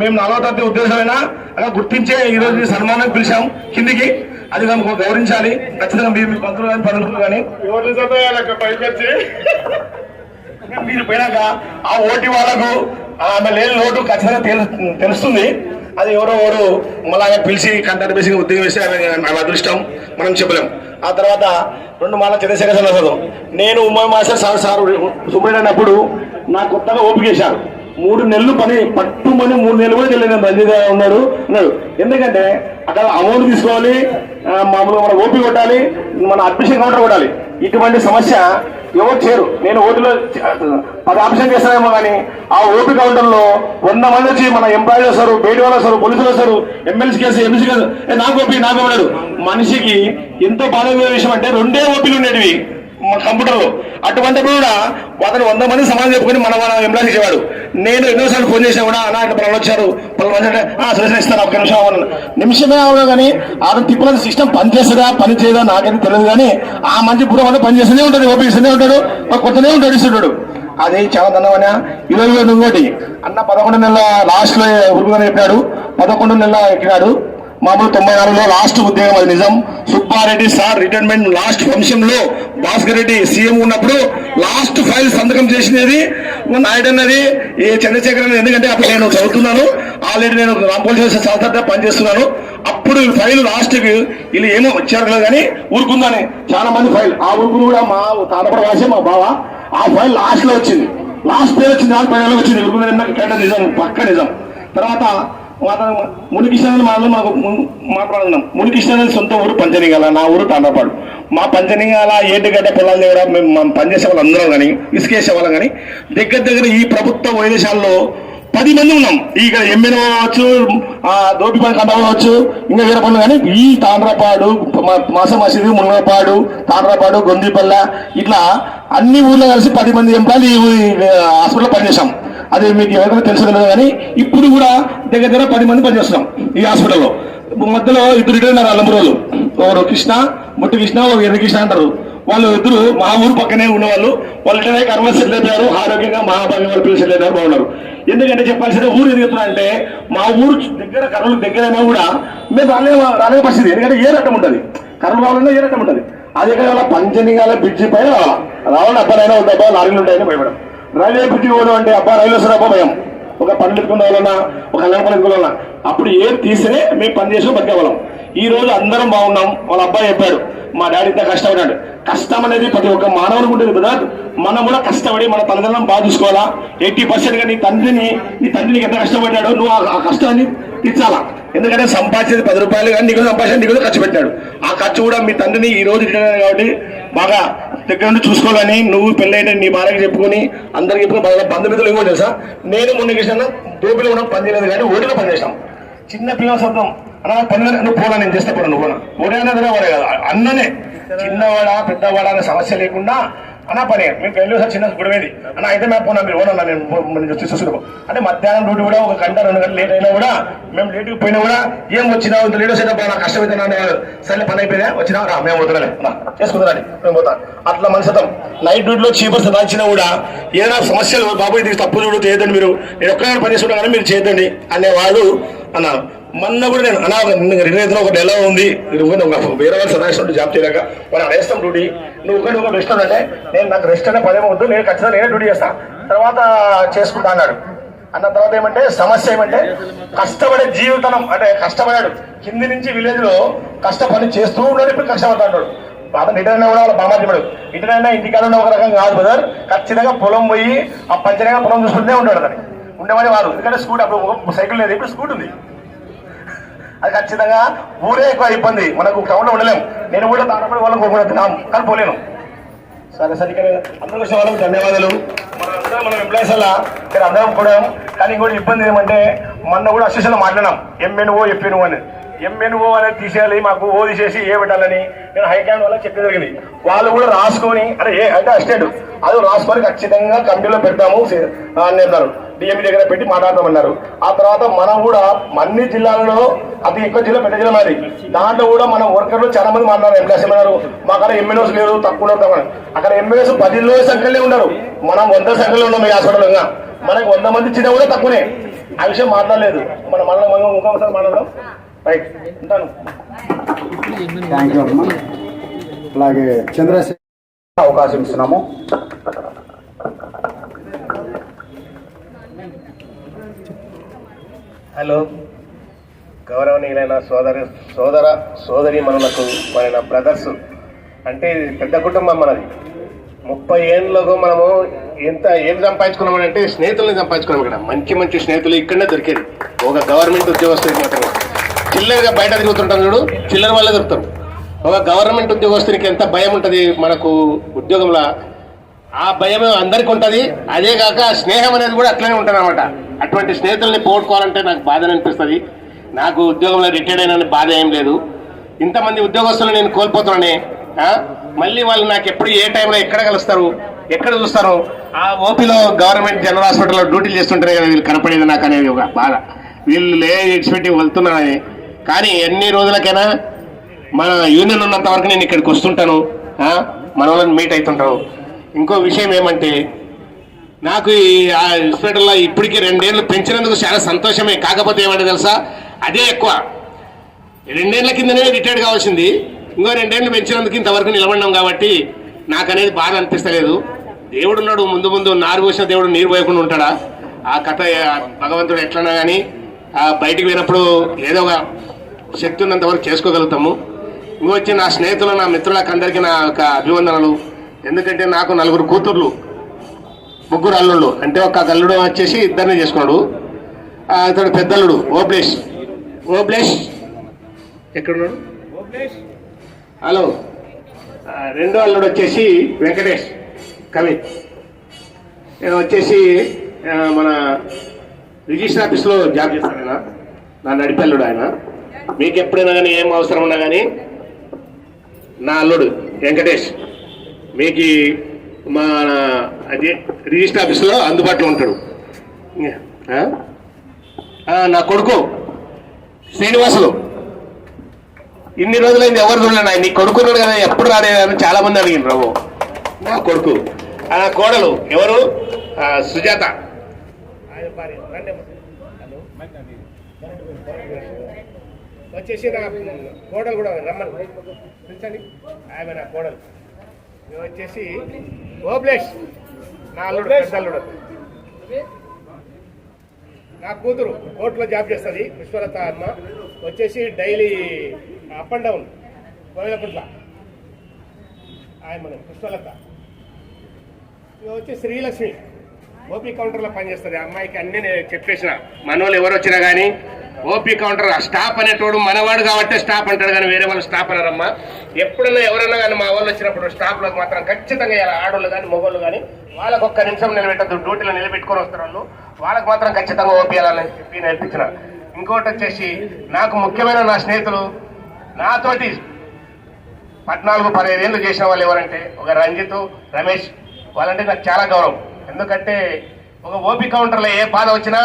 మేము 40 ఉద్దేశమైనా అలా గుర్తించే ఈరోజు సన్మానం పిలిచాం కిందికి. అది మేము గౌరవించాలి ఖచ్చితంగా. మీరు మీ పంతులు కానీ పనులు కానీ మీరు పోయినాక ఆ ఓటీ వాళ్ళకు ఆమె లేని లోటు ఖచ్చితంగా తెలుస్తుంది. అది ఎవరో మళ్ళీ ఆయన పిలిచి కంటారు బేసి ఉద్యోగం వేసి ఆమె అదృష్టం మనం చెప్పలేం. ఆ తర్వాత 2 మాల చంద్రశేఖర్ సార్, నేను ఉమ్మడి మాస్టర్ సార్ సుబ్రహ్మణ్యప్పుడు నాకు కొత్తగా ఓపిక చేశారు. 3 నెలలు పని పట్టుమని 3 నెలలు కూడా తెలియదు బందీగా ఉన్నాడు. ఎందుకంటే అక్కడ అమౌంట్ తీసుకోవాలి, మామూలుగా మన ఓపి కొట్టాలి, మన అడ్మిషన్ కౌంటర్ కొట్టాలి. ఇటువంటి సమస్య ఎవరు చేయరు. నేను ఓటులో 10 ఆప్షన్ చేస్తానేమో కానీ ఆ ఓపీ కౌంటర్లో 100 మంది వచ్చి మన ఎంప్లాయీలు వస్తారు, బయట వాళ్ళు వస్తారు, పోలీసులు వస్తారు, ఎమ్మెల్సీ కేసు నాకు ఓపీ నాకు ఉన్నాడు. మనిషికి ఎంతో బాధ విషయం అంటే 2 ఓపీలు ఉండేటివి మా కంప్యూటర్లో. అటువంటిప్పుడు కూడా అతను 100 మంది సమాధానం చెప్పుకొని మన ఎంప్లాయీ ఇచ్చేవాడు. నేను ఎన్నోసార్లు ఫోన్ చేసినా కూడా అన్న ఇట్లా పనులు వచ్చారు, పనులు మంది సజెషన్ ఇస్తాను, ఒక నిమిషమే అవునా కానీ అతను తిప్పుల సిస్టమ్ పని చేస్తుందా పని చేయదా నాకైతే తెలియదు. కానీ ఆ మంచి పూర్వం అంతా పని చేస్తూనే ఉంటాడు, ఓపీ ఇస్తూనే ఉంటాడు, కొత్తనే ఉంటాడు, ఇస్తుంటాడు. అది చాలా దండమని. 20 ఇంకోటి అన్న 11 నెలల లాస్ట్ లో ఉరుకుదని చెప్పాడు. 11 నెలల ఎక్కినాడు. మామూలు 94లో లాస్ట్ ఉద్యోగం, అది నిజం. Subbareddy sir retirement last function లో భాస్కర్ రెడ్డి సీఎం ఉన్నప్పుడు లాస్ట్ ఫైల్ సంతకం చేసినది నాయుడు అన్నది ఈ చంద్రశేఖర్ అన్నది. ఎందుకంటే అప్పుడు నేను చదువుతున్నాను, ఆల్రెడీ నేను రాంపోలీస్ సంస్థ పనిచేస్తున్నాను. అప్పుడు ఫైల్ లాస్ట్ కి వీళ్ళు ఏమో వచ్చారు కానీ ఊరుకుందని చాలా మంది ఫైల్. ఆ ఊరుకుని కూడా మా తానపడ వాసే మా బావ. ఆ ఫైల్ లాస్ట్ లో వచ్చింది, లాస్ట్ పేరు వచ్చింది, 4 వచ్చింది. ఊరుకున్న నిజం, పక్క నిజం. తర్వాత మునికృష్ణ మాకు మాట్లాడుతున్నాం. మునికృష్ణ సొంత ఊరు పంచనిగాల, నా ఊరు తాండ్రపాడు. మా పంచనిగాల ఏటుగడ్డ పొలాల దగ్గర మేము పనిచేసే వాళ్ళు అందరం కానీ ఇసుకేసే వాళ్ళం కానీ దగ్గర ఈ ప్రభుత్వ వైద్యశాలలో 10 మంది ఉన్నాం. ఇక్కడ ఎమ్మెల్యే కావచ్చు, దోపి పని కంట కావచ్చు, ఇంకా వేరే పనులు. కానీ ఈ తాండ్రపాడు, మాస మసీదు, మునగపాడు, తాండ్రపాడు, గొందిపల్ల ఇట్లా అన్ని ఊర్లో కలిసి 10 మంది ఎంప్లాయీలు ఈ హాస్పిటల్లో పనిచేసాం. అది మీకు ఎవరికైనా తెలుసు కానీ ఇప్పుడు కూడా దగ్గర 10 మంది పనిచేస్తున్నాం ఈ హాస్పిటల్లో. మధ్యలో 2 రిటైర్ అయినారు అల్లంపురోళ్ళు. ఒకరు కృష్ణ, ముట్టి కృష్ణ, ఒక ఎర్ర కృష్ణ అంటారు. వాళ్ళు 2 మా ఊరు పక్కనే ఉన్నవాళ్ళు. వాళ్ళు రిటైర్ అయ్యి కర్మ సెటిల్ అయిపోయారు, ఆరోగ్యంగా మహాభాగ్యం వాళ్ళు పిల్లలు సెటిల్ అయినారు, బాగున్నారు. ఎందుకంటే చెప్పాల్సిన ఊరు ఎందుకు చెప్తున్నా అంటే మా ఊరు దగ్గర కర్నూలు దగ్గరైనా కూడా మేము రాలే పరిస్థితి. ఎందుకంటే ఏ రకం ఉంటుంది, కర్నూలు రావాలన్నా ఏ రకం ఉంటుంది. అదే కదా పంచనిగాల బ్రిడ్జి పైన రావాలి. అబ్బాయినా ఉంది, అబ్బా లారీలు ఉంటాయని భయపడం. రైల్వే బ్రిడ్జి పోవడం అంటే అబ్బా రైలు వస్తారు, అబ్బా భయం. ఒక పనులు ఎత్తుకునే వాళ్ళన్నా, ఒక కళ్యాణ పనులు ఎత్తుకునే వాళ్ళ అప్పుడు ఏం తీస్తేనే మేము పని చేసి బతికేవాళ్ళం. ఈ రోజు అందరం బాగున్నాం. వాళ్ళ అబ్బాయి చెప్పాడు, మా డాడీ ఇంత కష్టపడ్డాడు. కష్టం అనేది ప్రతి ఒక్క మానవునికి ఉంటుంది కదా. మనం కూడా కష్టపడి మన తల్లిదండ్రులను బాగా చూసుకోవాలా. 80% నీ తండ్రికి ఎంత కష్టపడ్డాడో నువ్వు ఆ కష్టాన్ని తీర్చాలా. ఎందుకంటే సంపాదించేది 10 రూపాయలు కానీ నీకు సంపాదించి నీకు ఖర్చు పెట్టాడు. ఆ ఖర్చు కూడా మీ తండ్రిని ఈ రోజు కాబట్టి బాగా దగ్గర నుండి చూసుకోవాలని నువ్వు పెళ్ళైతే నీ భార్యకి చెప్పుకొని అందరికి చెప్పుకొని బాగా బంధుమిత్రులు ఏమో తెలుసా. నేను మొన్న చేసిన దోపిలో కూడా పని చేయలేదు కానీ ఓటిలో పనిచేసాం. చిన్న పిల్లల సొంతం అన్న పని నువ్వు పోనా, నేను చేస్తే పోనా, నువ్వు ఓడేనా వాడే కదా అన్ననే. చిన్నవాడా పెద్దవాడా అనే సమస్య లేకుండా అన్న పని. మేము పెళ్ళి సార్ చిన్న గుడివేది అన్న అయితే మేము పోనా, మీరు ఓనన్నా నేను చూసుకుంటాం అంటే మధ్యాహ్నం డ్యూటీ కూడా 1 గంట 2 గంటలు లేట్ అయినా కూడా మేము లేట్కి పోయినా కూడా ఏం వచ్చినా ఇంత లేట్ వచ్చేటప్పుడు నాకు కష్టమైతే సరే పని అయిపోయినా వచ్చినా రా మేము వద్దులే చేసుకుందాం మేము పోతాం. అట్లా మనసతం నైట్ డ్యూటీలో చీపర్ సదాచినా కూడా ఏదైనా సమస్యలు బాబు ఇది తప్పు చూడు చేయొద్దండి, మీరు నేను ఒక్కడే పని చేసుకుంటా కానీ మీరు చేయొద్దండి అనేవాడు అన్నాను. మొన్న కూడా నేను అన్నా రిలేజ్ ఒక నెల ఉంది, వేరే వాళ్ళు సదాచినట్టు జాబ్ చేయలేక వాళ్ళు అడేస్తాం డ్యూటీ, నువ్వు ఒక రెస్ట్ అంటే నేను నాకు రెస్ట్ అనే పదేమో వద్దు, నేను ఖచ్చితంగా నేనే డ్యూటీ చేస్తాను తర్వాత చేసుకుంటా అన్నాడు. అన్న తర్వాత ఏమంటే సమస్య ఏమంటే కష్టపడే జీవితం అంటే కష్టపడాడు. కింది నుంచి విలేజ్ లో కష్టపడి చేస్తూ ఉన్నాడు, ఇప్పుడు కష్టపడతాడు. అతను రిటైర్ అయినా కూడా వాళ్ళ బామాజీపడు రిటైర్ అయినా ఇంటికాడ ఒక రకం కాదు బ్రదర్. ఖచ్చితంగా పొలం పోయి ఆ పంచనగా పొలం చూసుకుంటే ఉంటాడు. అతని ఉండేవాడే వారు. ఎందుకంటే స్కూటీ అప్పుడు సైకిల్ లేదు, ఇప్పుడు స్కూటీ ఉంది. అది ఖచ్చితంగా ఊరే ఎక్కువ ఇబ్బంది, మనకు టౌన్ లో ఉండలేము. నేను కూడా తానపడి వాళ్ళని కోరుకుంటున్నాం కానీ పోలేను. సరే సరే అందరూ వచ్చిన వాళ్ళకి ధన్యవాదాలు. మనం ఎంప్లాయీస్ అలా ఇక్కడ అందరం కూడా. కానీ ఇంకోటి ఇబ్బంది ఏమంటే మొన్న కూడా అసోసియేషన్లో మాట్లాడినాం ఎంఎన్ఓ ఎఫ్ఎన్ఓ అని. ఎంఎన్ఓ అనేది తీసేయాలి, మాకు ఓ తీసేసి ఏ పెట్టాలని నేను హైకమాండ్ వాళ్ళకి చెప్పడం జరిగింది. వాళ్ళు కూడా రాసుకొని అంటే అయితే అసిస్టెంట్ అది రాసుకొని ఖచ్చితంగా కంపెనీలో పెడతాము అని అన్నారు. డిఎంఈ దగ్గర పెట్టి మాట్లాడతామన్నారు. ఆ తర్వాత మనం కూడా అన్ని జిల్లాలలో అతి ఎక్కువ జిల్లా పెద్ద జిల్లా మాది. దాంట్లో కూడా మన వర్కర్లు చాలా మంది మాట్లాడారు. ఎంప్లాయీస్ ఏమన్నారు, మా అక్కడ ఎంఎన్ఓస్ లేరు, తక్కువ ఉన్నారు. అక్కడ ఎంఎన్ఓస్ 10 సంఖ్యలో ఉన్నారు, మనం 100 సంఖ్యలో ఉన్నాం. ఈ హాస్పిటల్ మనకి 100 మంది ఇచ్చినా కూడా తక్కువనే. ఆ విషయం మాట్లాడలేదు. మనం ఇంకొకసారి మాట్లాడదాం. రైట్ ఉంటాను. థ్యాంక్ యూ అమ్మా. అలాగే చంద్రశేఖర్ అవకాశం ఇస్తున్నాము. హలో, గౌరవనీయులైన సోదరి మనులకు మన బ్రదర్స్ అంటే పెద్ద కుటుంబం మనది. 30 ఏళ్ళకు మనము ఏం సంపాదించుకున్నామని అంటే స్నేహితులను సంపాదించుకున్నాం. ఇక్కడ మంచి స్నేహితులు ఇక్కడనే దొరికేది. ఒక గవర్నమెంట్ ఉద్యోగస్తుడికి మాత్రమే చిల్లరగా బయట తిరుగుతుంటాం చూడు, చిల్లర వాళ్ళే దొరుకుతారు. ఒక గవర్నమెంట్ ఉద్యోగస్తునికి ఎంత భయం ఉంటుంది మనకు ఉద్యోగంలో. ఆ భయం అందరికి ఉంటుంది. అదే కాక స్నేహం అనేది కూడా అట్లనే ఉంటుంది అనమాట. అటువంటి స్నేహితుల్ని పోగొట్టుకోవాలంటే నాకు బాధ అనిపిస్తుంది. నాకు ఉద్యోగంలో రిటైర్డ్ అయిన బాధ ఏం లేదు. ఇంతమంది ఉద్యోగస్తులు నేను కోల్పోతున్నానే, మళ్ళీ వాళ్ళు నాకు ఎప్పుడు ఏ టైంలో ఎక్కడ కలుస్తారు, ఎక్కడ చూస్తారు. ఆ ఓపీలో గవర్నమెంట్ జనరల్ హాస్పిటల్లో డ్యూటీలు చేస్తుంటారే కదా వీళ్ళు కనపడేది నాకు అనేది ఒక బాధ. వీళ్ళు ఇడిచిపెట్టి వెళ్తున్నానని. కానీ ఎన్ని రోజులకైనా మన యూనియన్ ఉన్నంత వరకు నేను ఇక్కడికి వస్తుంటాను, మన వాళ్ళని మీట్ అవుతుంటాను. ఇంకో విషయం ఏమంటే నాకు ఈ హాస్పిటల్లో ఇప్పటికీ 2 ఏళ్ళు పెంచినందుకు చాలా సంతోషమే. కాకపోతే ఏమంటే తెలుసా, అదే ఎక్కువ. 2 ఏళ్ల కిందనే రిటైర్డ్ కావాల్సింది, ఇంకో 2 ఏళ్ళు పెంచినందుకు ఇంతవరకు నిలబడినాం కాబట్టి నాకు అనేది బాధ అనిపిస్తలేదు. దేవుడు ఉన్నాడు, ముందు ముందు నారు పోసిన దేవుడు నీరు పోయకుండా ఉంటాడా? ఆ కథ భగవంతుడు ఎట్లన్నా కానీ బయటికి పోయినప్పుడు ఏదో ఒక శక్తి ఉన్నంత వరకు చేసుకోగలుగుతాము. ఇంకొచ్చి నా స్నేహితులు, నా మిత్రులకు అందరికీ నా యొక్క అభివందనలు. ఎందుకంటే నాకు 4 కూతుర్లు, 3 అల్లుళ్ళు. అంటే ఒక అల్లుడు వచ్చేసి 2 చేసుకున్నాడు. అతడు పెద్దల్లుడు ఓబ్లేష్ ఎక్కడున్నాడు? హలో. 2వ అల్లుడు వచ్చేసి వెంకటేష్ కవి. నేను వచ్చేసి మన రిజిస్టర్ ఆఫీస్లో జాబ్ చేస్తాను. ఆయన నా నడిపెల్లుడు. ఆయన మీకు ఎప్పుడైనా కానీ ఏం అవసరం ఉన్నా కానీ నా అల్లుడు వెంకటేష్ మీకు మా అదే రిజిస్టర్ ఆఫీస్లో అందుబాటులో ఉంటాడు. నా కొడుకు శ్రీనివాసులు. ఇన్ని రోజులైంది ఎవరు చూడలేడు. నీ కొడుకున్నాడు కదా, ఎప్పుడు రాలేదని చాలా మంది అడిగిన రావు. నా కొడుకు. నా కోడలు ఎవరు? సుజాత. వచ్చేసి నా కోడలు కూడా రమ్మని పిలిచండి. ఆమె నా కోడలు. వచ్చేసి ఓబ్లేష్ నా అల్లుడు, పెద్దల్లుడు. నా కూతురు కోర్టులో జాబ్ చేస్తుంది, పుష్పలత అమ్మ. వచ్చేసి డైలీ అప్ అండ్ డౌన్ కోయిలపుట్ల ఆయన పుష్పలత. వచ్చి శ్రీలక్ష్మి ఓపీ కౌంటర్లో పనిచేస్తుంది. అమ్మాయికి అన్నీ నేను చెప్పేసిన. మనోళ్ళు ఎవరు వచ్చినా కానీ ఓపీ కౌంటర్ స్టాఫ్ అనేటోడు మనవాడు కాబట్టి స్టాఫ్ అంటాడు, కానీ వేరే వాళ్ళు స్టాఫ్ అన్నారమ్మా. ఎప్పుడన్నా ఎవరన్నా కానీ మా వాళ్ళు వచ్చినప్పుడు స్టాఫ్లకు మాత్రం ఖచ్చితంగా ఆడోళ్ళు కానీ మగవాళ్ళు కానీ వాళ్ళకు 1 నిమిషం నిలబెట్టద్దు, డ్యూటీలో నిలబెట్టుకొని వస్తారు వాళ్ళు. వాళ్ళకు మాత్రం ఖచ్చితంగా ఓపీ వెళ్ళాలని చెప్పి నేర్పించిన. ఇంకోటి వచ్చేసి నాకు ముఖ్యమైన నా స్నేహితులు, నాతోటి 14-15 ఏళ్ళు చేసిన వాళ్ళు ఎవరంటే ఒక రంజిత్, రమేష్. వాళ్ళంటే నాకు చాలా గౌరవం. ఎందుకంటే ఒక ఓపీ కౌంటర్లో ఏ బాధ వచ్చినా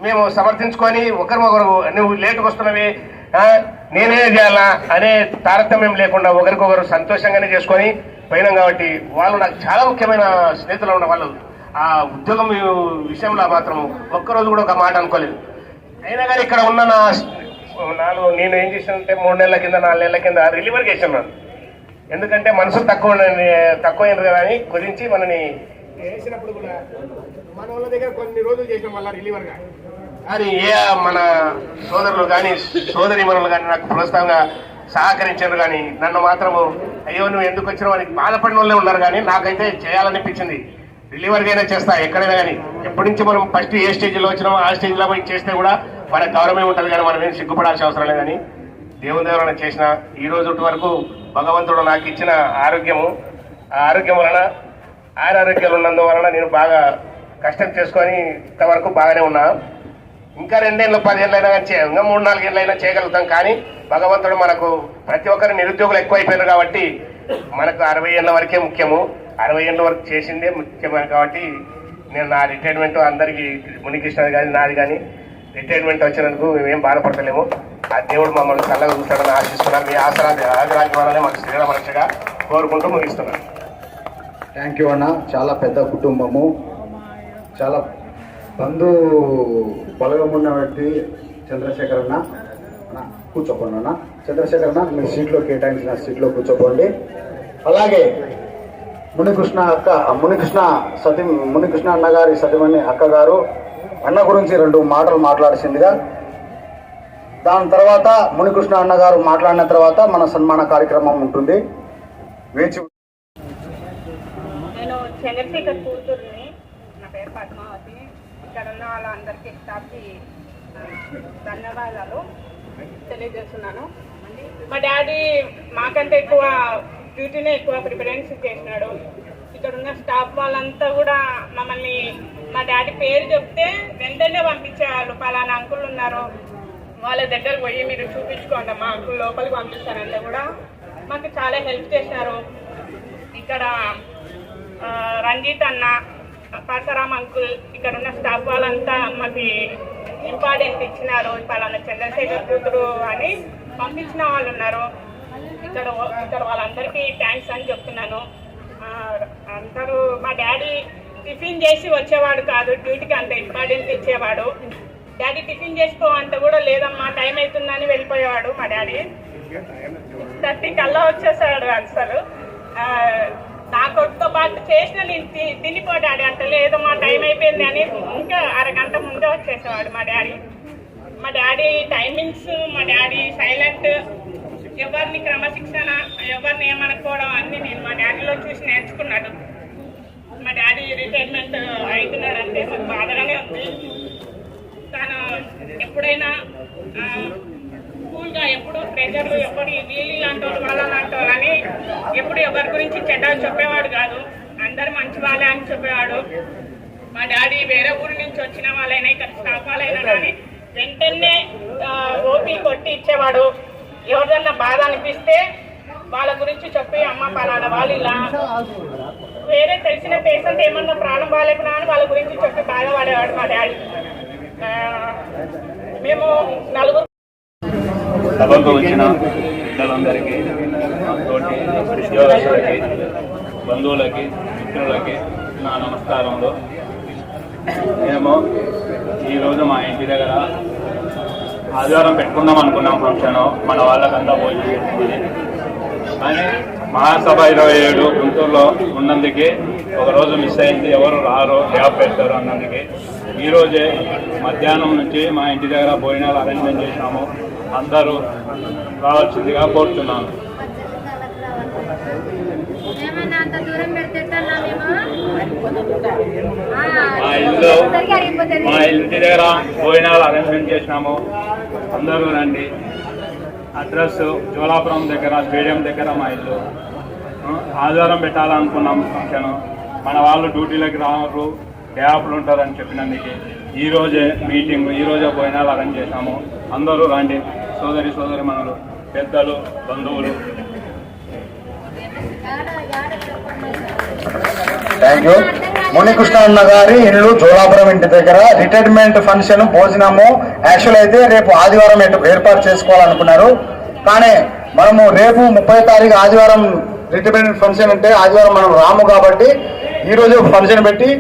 మేము సమర్థించుకొని ఒకరికొకరు నువ్వు లేటుకు వస్తున్నవి నేనే చేయాలా అనే తారతమ్యం లేకుండా ఒకరికొకరు సంతోషంగానే చేసుకొని పోయినాం. కాబట్టి వాళ్ళు నాకు చాలా ముఖ్యమైన స్నేహితులు ఉన్న వాళ్ళు. ఆ ఉద్యోగం విషయంలో మాత్రం ఒక్కరోజు కూడా ఒక మాట అనుకోలేదు. అయినా కానీ ఇక్కడ ఉన్న నేను ఏం చేశానంటే 3 నెలల కింద 4 నెలల కింద రిలీవర్ చేశాను. ఎందుకంటే మనసు తక్కువైంది కదా అని గురించి మనని చేసినప్పుడు కూడా మన వాళ్ళ దగ్గర కొన్ని రోజులు చేసాం మళ్ళీ రిలీవర్గా. కానీ మన సోదరులు కానీ సోదరిమణులు కానీ నాకు ప్రోత్సాహంగా సహకరించారు. కానీ నన్ను మాత్రము అయ్యో నువ్వు ఎందుకు వచ్చినావు అని బాధపడిన వాళ్ళే ఉన్నారు. కానీ నాకైతే చేయాలనిపించింది. రిలీవర్గా అయినా చేస్తా ఎక్కడైనా కానీ. ఎప్పటి నుంచి మనం ఫస్ట్ ఏ స్టేజ్లో వచ్చినామో ఆ స్టేజ్లో పోయి చేస్తే కూడా మన గౌరవమే ఉంటుంది. కానీ మనం ఏం సిగ్గుపడాల్సిన అవసరం లేదని దేవుని దేవుడు చేసిన ఈ రోజు వరకు భగవంతుడు నాకు ఇచ్చిన ఆరోగ్యము, ఆ ఆరోగ్యం వలన ఆరోగ్యాలు ఉన్నందువలన నేను బాగా కష్టం చేసుకొని ఇంతవరకు బాగానే ఉన్నా. ఇంకా 2 ఏళ్ళు 10 ఏళ్ళు అయినా కానీ ఇంకా 3-4 ఏళ్ళు అయినా చేయగలుగుతాం. కానీ భగవంతుడు మనకు ప్రతి ఒక్కరు నిరుద్యోగులు ఎక్కువైపోయారు కాబట్టి మనకు 60 ఏళ్ళ వరకే ముఖ్యము. 60 ఏళ్ళ వరకు చేసిందే ముఖ్యమైన కాబట్టి నేను నా రిటైర్మెంట్ అందరికీ మునికృష్ణ కానీ నాది కానీ రిటైర్మెంట్ వచ్చినందుకు మేమేం బాధపడతలేము. ఆ దేవుడు మమ్మల్ని చల్లగా చూస్తాడని ఆశిస్తున్నాను. మీ ఆశీర్వాదాలే మాకు శ్రీరామరక్షగా కోరుకుంటూ ముగిస్తున్నాను. థ్యాంక్ యూ అన్న. చాలా పెద్ద కుటుంబము, చాలా బంధు బలగం ఉన్న వ్యక్తి చంద్రశేఖర్ అన్న. కూర్చోపోండి అన్న. చంద్రశేఖర్ అన్న మీ సీట్లో కేటాయించిన సీట్లో కూర్చోపోండి. అలాగే మునికృష్ణ అన్న గారి సతీమణి అక్క గారు అన్న గురించి 2 మాటలు మాట్లాడాల్సిందిగా. దాని తర్వాత మునికృష్ణ అన్న గారు మాట్లాడిన తర్వాత మన సన్మాన కార్యక్రమం ఉంటుంది. వేచి నేను చంద్రశేఖర్ కూతుర్ని. నా పేరు పద్మావతి. ఇక్కడ ఉన్న వాళ్ళందరికీ స్టాఫ్కి ధన్యవాదాలు తెలియజేస్తున్నాను. మా డాడీ మాకంటే ఎక్కువ డ్యూటీనే ఎక్కువ ప్రిఫరెన్స్ చేసినాడు. ఇక్కడ ఉన్న స్టాఫ్ వాళ్ళంతా కూడా మమ్మల్ని మా డాడీ పేరు చెప్తే వెంటనే పంపించేవాళ్ళు. పలానా అంకుల్ ఉన్నారు, వాళ్ళ దగ్గర పోయి మీరు చూపించుకోండి మా అంకుల్ లోపలికి పంపిస్తారంటే కూడా మాకు చాలా హెల్ప్ చేశారు. ఇక్కడ రంజిత్ అన్న, పరశురామ్ అంకుల్, ఇక్కడ ఉన్న స్టాఫ్ వాళ్ళంతా మాకు ఇంపార్టెంట్ ఇచ్చినారు. పలానా చంద్రశేఖర్ కూతురు అని పంపించిన వాళ్ళు ఉన్నారు. ఇక్కడ వాళ్ళందరికీ థ్యాంక్స్ అని చెప్తున్నాను. అందరూ మా డాడీ టిఫిన్ చేసి వచ్చేవాడు కాదు, డ్యూటీకి అంత ఇంపార్టెన్స్ ఇచ్చేవాడు. డాడీ టిఫిన్ చేసుకో అంటే కూడా లేదమ్మా టైం అవుతుందని వెళ్ళిపోయేవాడు. మా డాడీ 6:30 కల్లా వచ్చేసాడు. అసలు నా కొడుకుతో పాటు చేసిన నేను తినిపో డాడీ అంటే లేదమ్మా టైం అయిపోయింది అని ఇంకా అరగంట ముందే వచ్చేసేవాడు మా డాడీ. మా డాడీ టైమింగ్స్, మా డాడీ సైలెంట్, ఎవరిని క్రమశిక్షణ, ఎవరిని ఏమనుకోవడం అన్ని నేను మా డాడీలో చూసి నేర్చుకున్నాడు. మా డాడీ రిటైర్మెంట్ అవుతున్నాడంటే మాకు బాధగానే ఉంది. తను ఎప్పుడైనా కూల్గా, ఎప్పుడు ప్రెజర్లు, ఎప్పుడు వీళ్ళు లాంటి వాళ్ళ లాంటి వాళ్ళని ఎప్పుడు ఎవరి గురించి చెడ్డలు చెప్పేవాడు కాదు. అందరు మంచి వాళ్ళే అని చెప్పేవాడు. మా డాడీ వేరే ఊరి నుంచి వచ్చిన వాళ్ళైనా ఇక్కడ స్టాఫ్ వాళ్ళైనా కానీ వెంటనే ఓపీ కొట్టి ఇచ్చేవాడు. ఎవరిదన్నా బాధ అనిపిస్తే వాళ్ళ గురించి చెప్పి అమ్మ పలానా వాళ్ళు ఇలా, వేరే తెలిసిన పేషెంట్ ఏమన్నా ప్రాణం బాగాలేకున్నా అని వాళ్ళ గురించి చెప్పి బాధపడేవాడు మా డాడీ. మేము నలుగురు సభకు వచ్చిన పిల్లలందరికీ, తోటి ఉద్యోగస్తులకి, బంధువులకి, మిత్రులకి నా నమస్కారములు. మేము ఈరోజు మా ఇంటి దగ్గర ఆదివారం పెట్టుకుందాం అనుకున్నాం ఫంక్షన్, మన వాళ్ళకంతా భోజనం చేసుకుని. కానీ మహాసభ 27 గుంటూరులో ఉన్నందుకే ఒకరోజు మిస్ అయింది. ఎవరు రారు, గ్యాప్ పెడతారు అన్నందుకే ఈరోజే మధ్యాహ్నం నుంచి మా ఇంటి దగ్గర భోజనాలు అరేంజ్మెంట్ చేసినాము. అందరూ రావాల్సిందిగా కోరుతున్నాను. మా ఇంటి దగ్గర భోజనాలు అరేంజ్మెంట్ చేసినాము. అందరూ రండి. అడ్రస్ జోలాపురం దగ్గర, స్టేడియం దగ్గర మా ఇల్లు. ఆదివారం పెట్టాలనుకున్నాం ఫంక్షన్. మన వాళ్ళు డ్యూటీలోకి రారు, గ్యాప్లు ఉంటారని చెప్పినందుకు ఈరోజే మీటింగ్, ఈరోజే భోజనాలు అరేంజ్ చేశాము. అందరూ రండి, సోదరి మనలు, పెద్దలు, బంధువులు. Thank you. మునికృష్ణ అన్న గారి ఇల్లు జోలాపురం ఇంటి దగ్గర రిటైర్మెంట్ ఫంక్షన్ భోజనము యాక్చువల్ అయితే రేపు ఆదివారం ఏర్పాటు చేసుకోవాలనుకున్నారు. కానీ మనము రేపు 30వ తారీఖు ఆదివారం రిటైర్మెంట్ ఫంక్షన్ అంటే ఆదివారం మనం రాము కాబట్టి ఈరోజు ఫంక్షన్ పెట్టి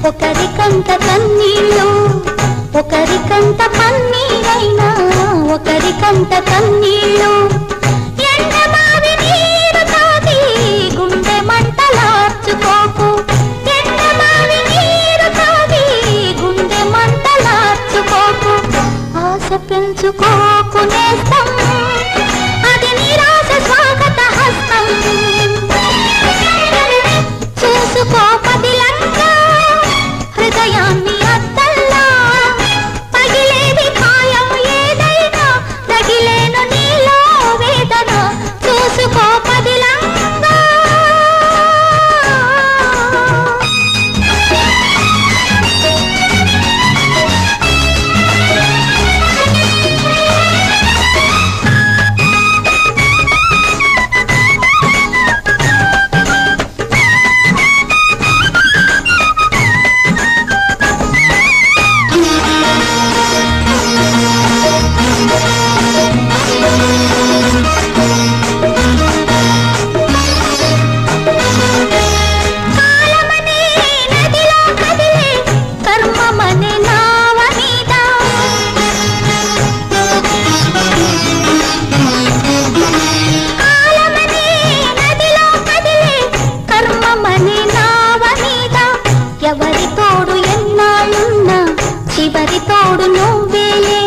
ఒకరికంట కన్నీళ్ళు, ఒకరికంట పన్నీరైనా ఒకరికంట కన్నీళ్ళు. ఎండమావి నీరు తాగి గుండె మంటలార్చుకోకు, ఎండమావి నీరు తాగి మనసు పెంచుకోకునేస్తాం, అది నిరాశ స్వాగత హస్తం. చూసుకో పదిలంగా హృదయాన్ని అద్దల్లా, పగిలేది ఖాయం ఏదైనా, తగిలేను నీలో వేదన. చూసుకో పదిలంగా ఎవరి తోడు ఎన్నాళ్ళున్నా చివరి తోడు నువ్వేలే,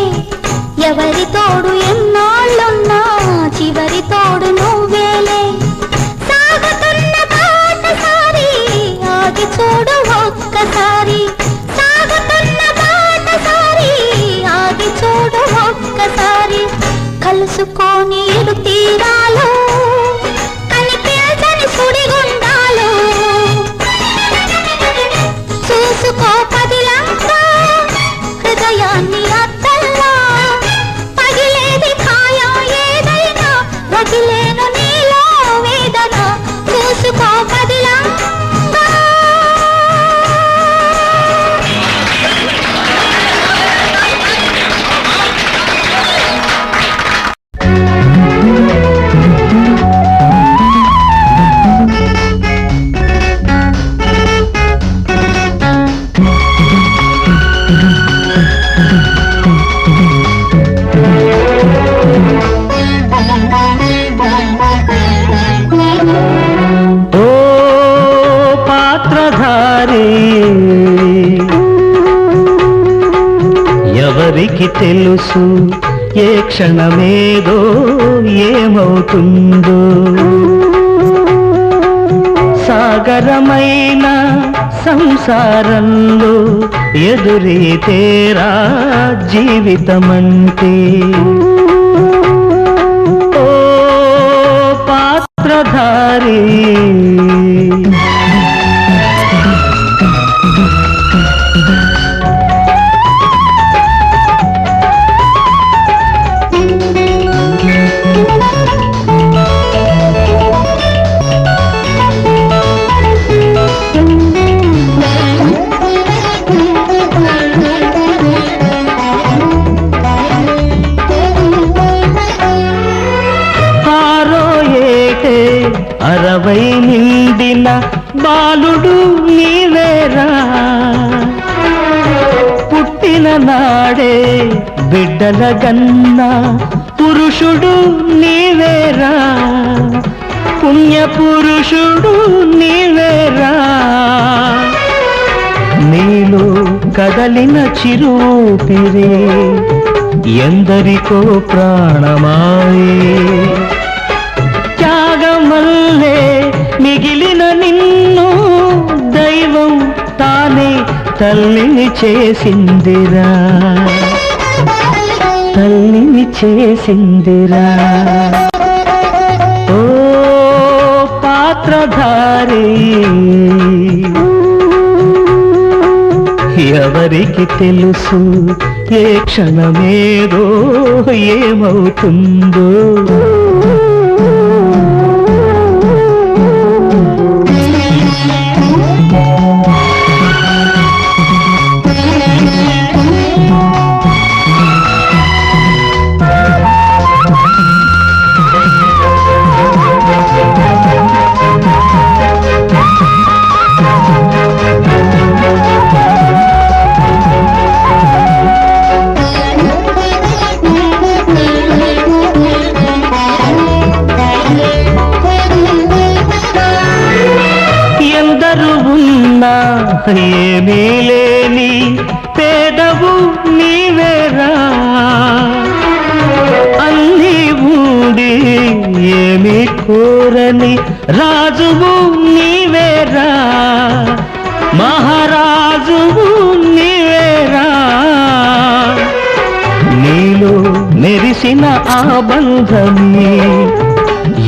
ఎవరి తోడు ఎన్నాళ్ళున్నా చివరి తోడు నువ్వేలే. సాగుతున్న బాటసారి ఆగి చూడు ఒక్కసారి, సాగుతున్న బాటసారి ఆగి చూడు ఒక్కసారి. కలుసుకొని ఇరు తీరాలు కనిపించని సుడిగుండాలు. చూసుకో పదిలంగా హృదయాన్ని అద్దల్లా, పగిలేది ఖాయం ఏదైనా, వదిలేను నీలో వేదన. చూసుకో పదిలంగా ఎవరికి తెలుసు ఏ క్షణమేదో ఏమవుతుందో. సాగరమైన సంసారంలో ఎదురీతేరా జీవితమంటే. ఓ పాత్రధారి అరవై నిండిన బాలుడు నీవేరా, పుట్టిన నాడే బిడ్డల గన్న పురుషుడు నీవేరా, పుణ్య పురుషుడు నీవేరా. నీలో కదలిన చిరూపిరే ఎందరికో ప్రాణమాయే. త్యాగమల్లే మిగిలిన నిన్ను దైవం తానే తల్లిని చేసిందిరా, తల్లిని చేసిందిరా. ఓ పాత్రధారి ఎవరికి తెలుసు ఏ క్షణమేదో ఏమవుతుందో. ఏమీ లేని పేదవు నీవేరా, రాజువు నీవేరా, మహారాజువు నీవేరా. నీలో మెరిసిన ఆ బంధమే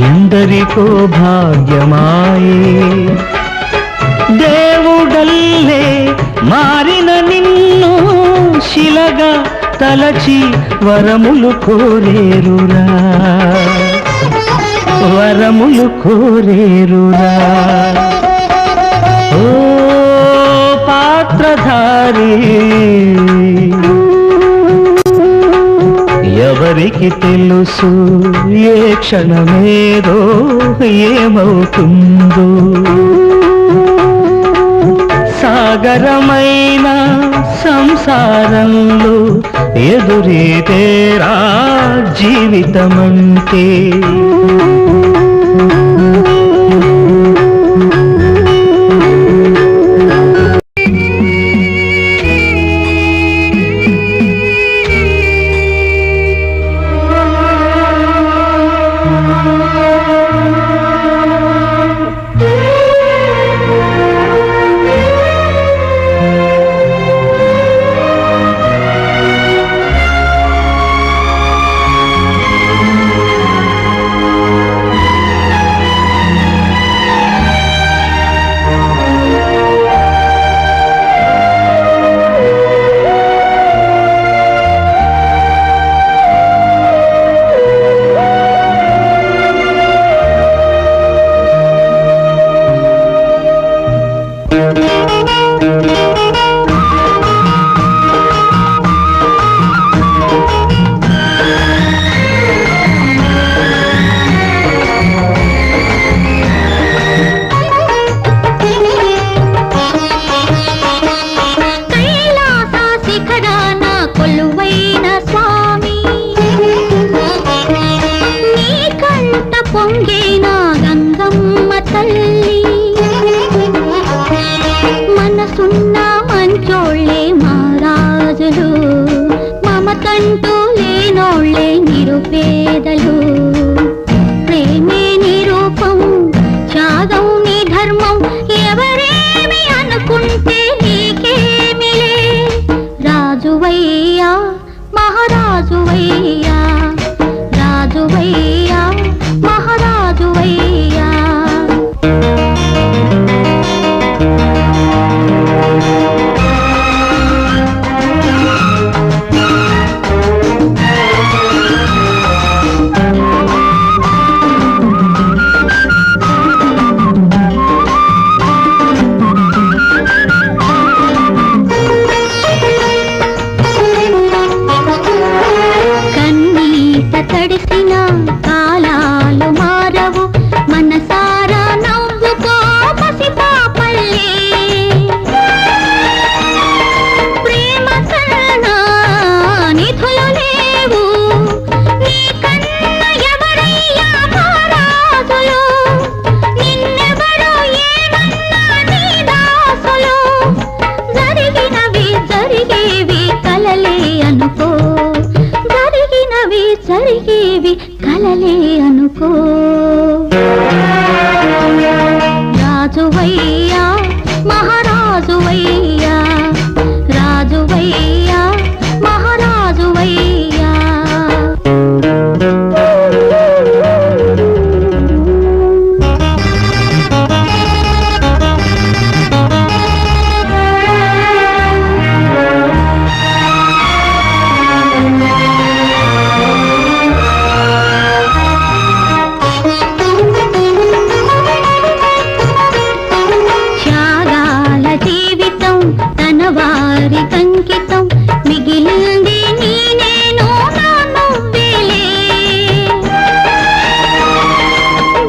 ఎందరికో భాగ్యమాయే. దేవుడల్లే మారిన నిన్ను శిలగా తలచి వరములు కోరేరురా, వరములు కోరేరురా. ఓ పాత్రధారి, ఎవరికి తెలుసు ఏ క్షణమేదో ఏమవుతుందో. సాగరమైన సంసారంలో ఎదురీతేరా జీవితమంటే. జరిగేవి కలలే అనుకో. రాజువయ్యా మహారాజువయ్యా, రాజువయ్యా మహారాజువయ్యా. కంకితం మిగిలింది నీ నేను నా నువ్వేలే.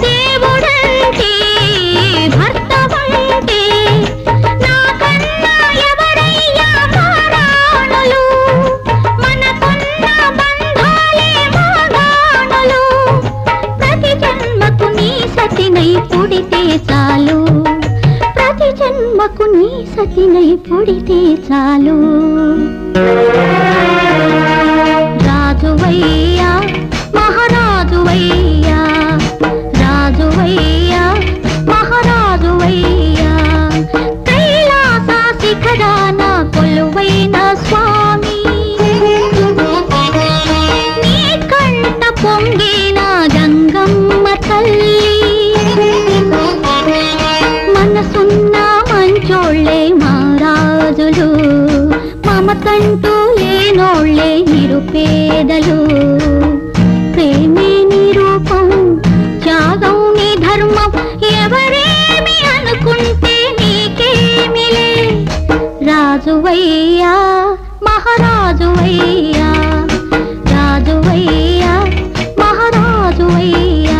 దేవుడంటే భర్త వంటే నాకన్నా ఎవరయ్యా మారాణులు, మనకున్న బంధాలే మాగాణులు. ప్రతి జన్మకు నీ సతినై పుడితే చాలు, ప్రతి జన్మకు నీ సతినై పుడితే చాలు. రాజువయ్యా మహారాజువయ్యా, రాజువయ్యా నిరుపేదలు ప్రేమే నీ రూపం త్యాగం నీ ధర్మం ఎవరేమి అనుకుంటే నీకేమిలే రాజువయ్యా మహారాజువయ్యా రాజువయ్యా మహారాజువయ్యా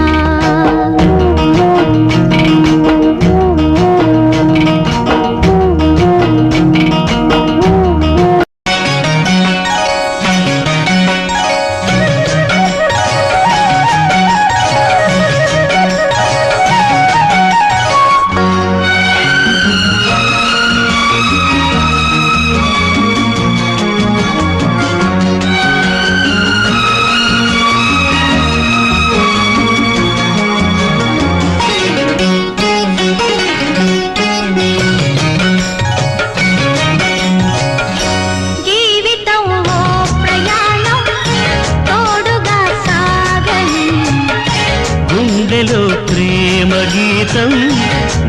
ప్రేమ గీతం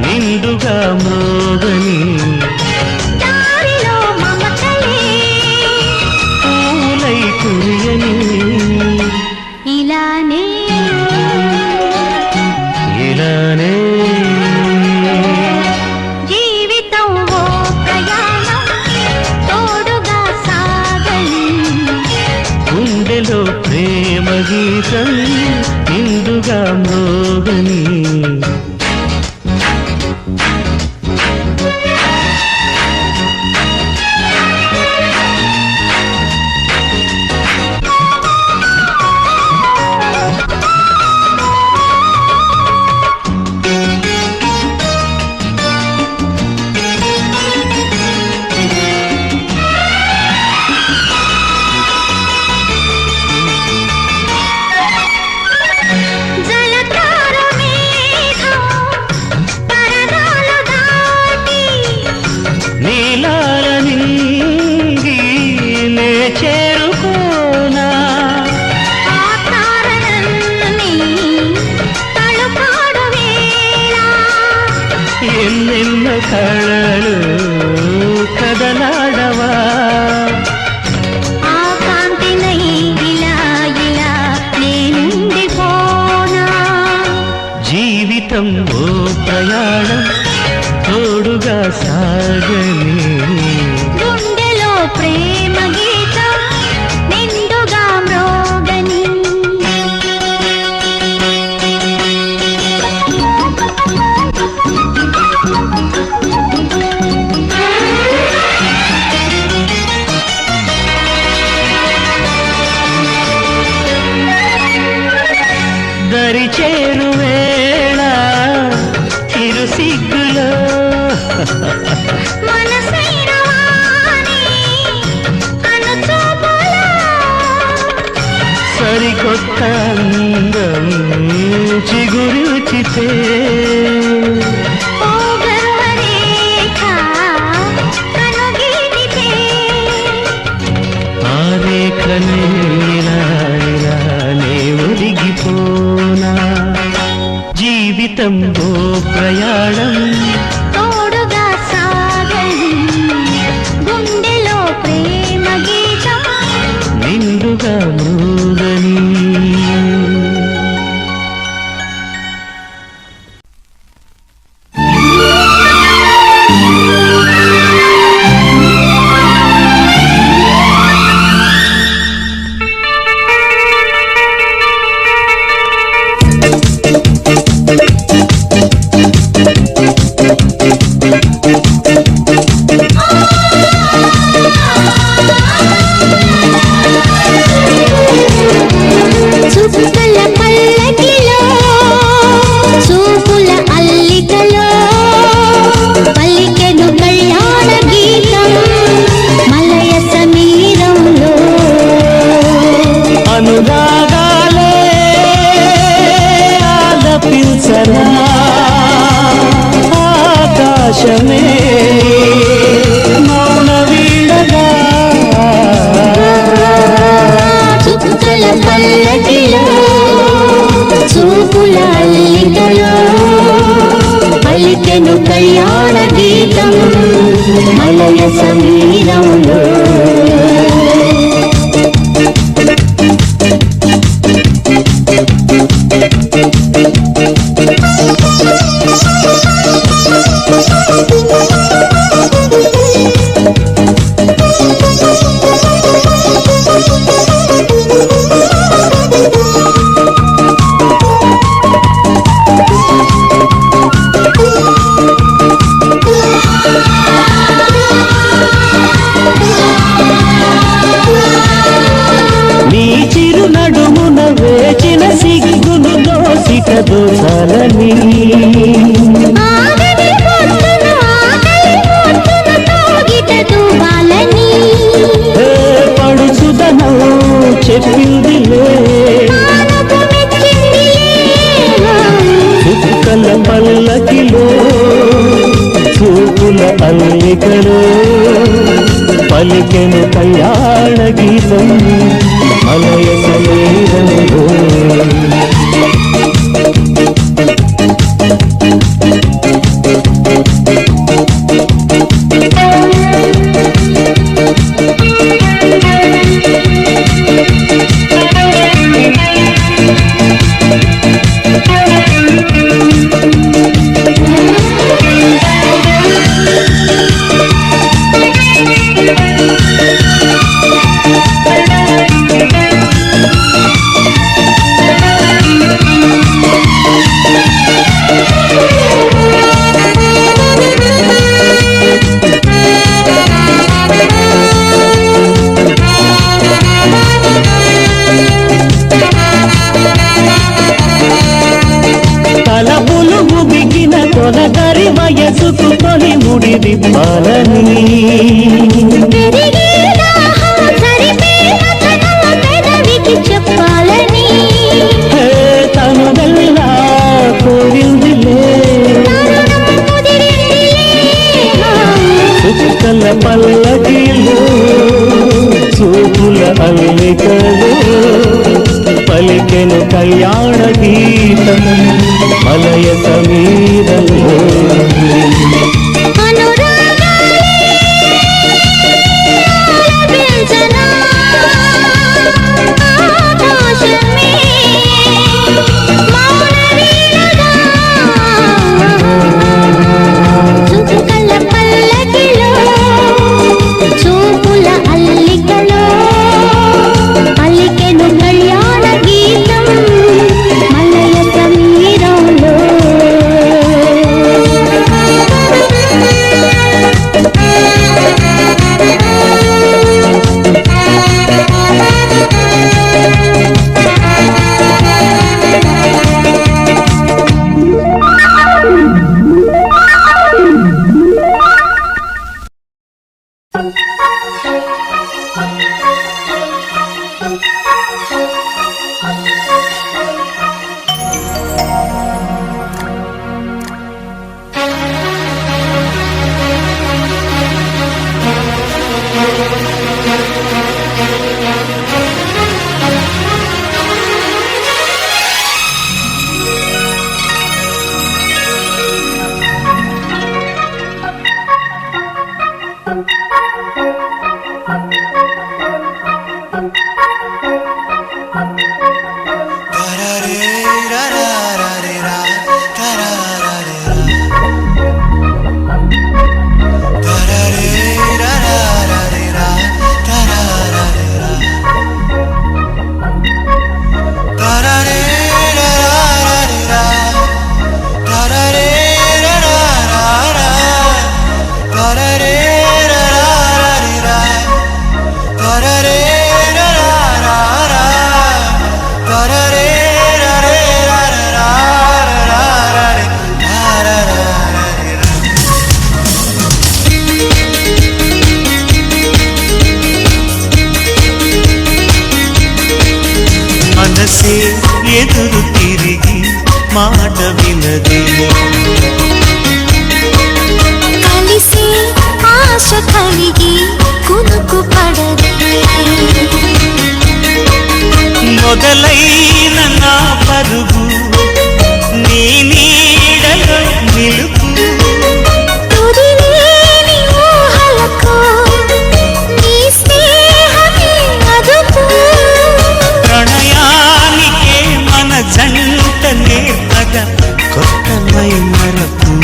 నిండుగా మ్రోగని పూలై కురియని ఇలానే ఇలానే జీవితం ఓ ప్రయాణం తోడుగా సాగని గుండెలో ప్రేమ గీతం నిండుగా మ్రోగని కళలు కదలాడవా ఆ కాంతినై ఇలా ఇలా నేనుండిపోనా జీవితం ఓ ప్రయాణం తోడుగా సాగని గుండెలో ప్రేమ గీతం నిండుగా మ్రోగని దరి చేరు వేళ చిరు సిగ్గులో మనసైన వాణి కనుచూపులో సరికొత్త అందం చిగురుచితే ఓ గర్వరేఖ కనుగీటితే ఆ రేఖనే ఇలానే ఒదిగిపోనా జీవితం ఓ ప్రయాణం తోడుగా సాగని గుండెలో ప్రేమ గీతం నిండుగా మృగని చుక్కల పల్లకిలో చూపుల అల్లికలో పలికెను కళ్యాణ గీతం మలయ సమీరంలో అనురాగాలే ఆలపించరా ఆకాశమే మౌన వీడగా చుక్కల పల్లకిలో చూపుల అల్లికలో పలికెను కళ్యాణ గీతం మలయ సమీరంలో దోచాలని ఆగని పొద్దున ఆకలి పొద్దున తాగిట దూవాలని పడుచుదనం చెప్పిందిలే ఆనపు మెచ్చిందిలే చుక్కల పల్లకిలో చూపుల అల్లికలో పలికెను కళ్యాణ గీతం మలయ సమీరంలో తొలగరి వయసుకు తొలి ముడి విప్పాలని చెప్పాలని తను వెళ్ళా కోరిందిలే చుక్కల పల్లకిలో చూపుల అల్లికలో పలికెను కళ్యాణ గీతం మలయ సమీరంలో చూపుల అల్లికలో పలికెను కళ్యాణ గీతం మలయ సమీరంలో మనసే ఎదురు తిరిగి మాట వినదే కలిసి ఆశ కలిగి కునుకు పడదే మొదలైన నా పరుగు నీ నీడలో నిలుపు తుదిలేని ఊహలకు నీ స్నేహమే అదుపు ప్రణయానికే మన జంట నేర్పగా కొత్తమై మరకు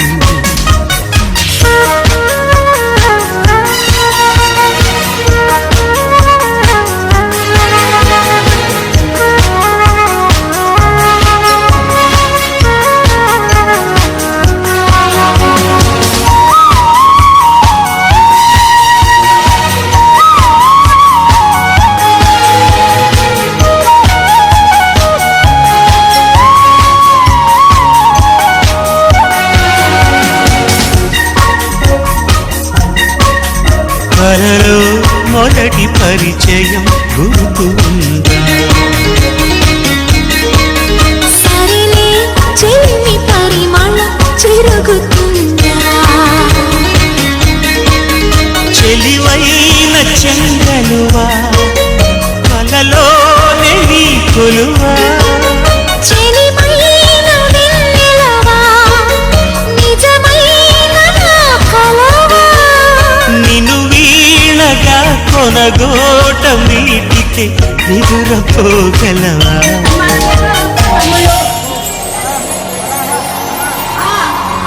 జరుగుతుందా సరిలే చెలిమి పరిమళం చెరుగుతుందా చెలివైన చెంగలువా కలలోనే నీ కొలువా చెలిమైన వెన్నెలవా నిజమైన నా కలవా నిన్ను వీణగా కొనగోట మీటితే నిదురపోగలవా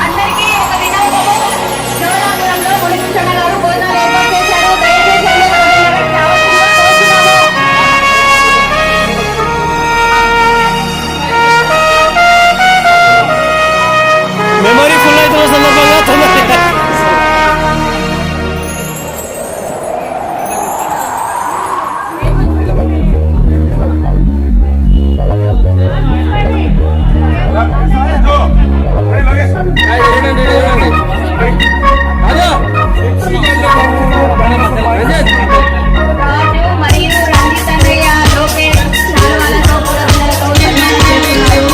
అందరికీ ఒక వినాయకుడు జోలాపురంలో మునికృష్ణ గారు భోజనాలు ఏర్పాటు చేశారు. దయచేసి అందరూ రావాల్సిందిగా కోరుతున్నాము. మెమరీ ఫుల్ అవుతున్న సందర్భంగా తొందరగా రాజు మరియు రంజిత్ అన్నయ్య లోకేష్ శాలువాలతో పూలదండలతో సన్మానం చేస్తున్నారు.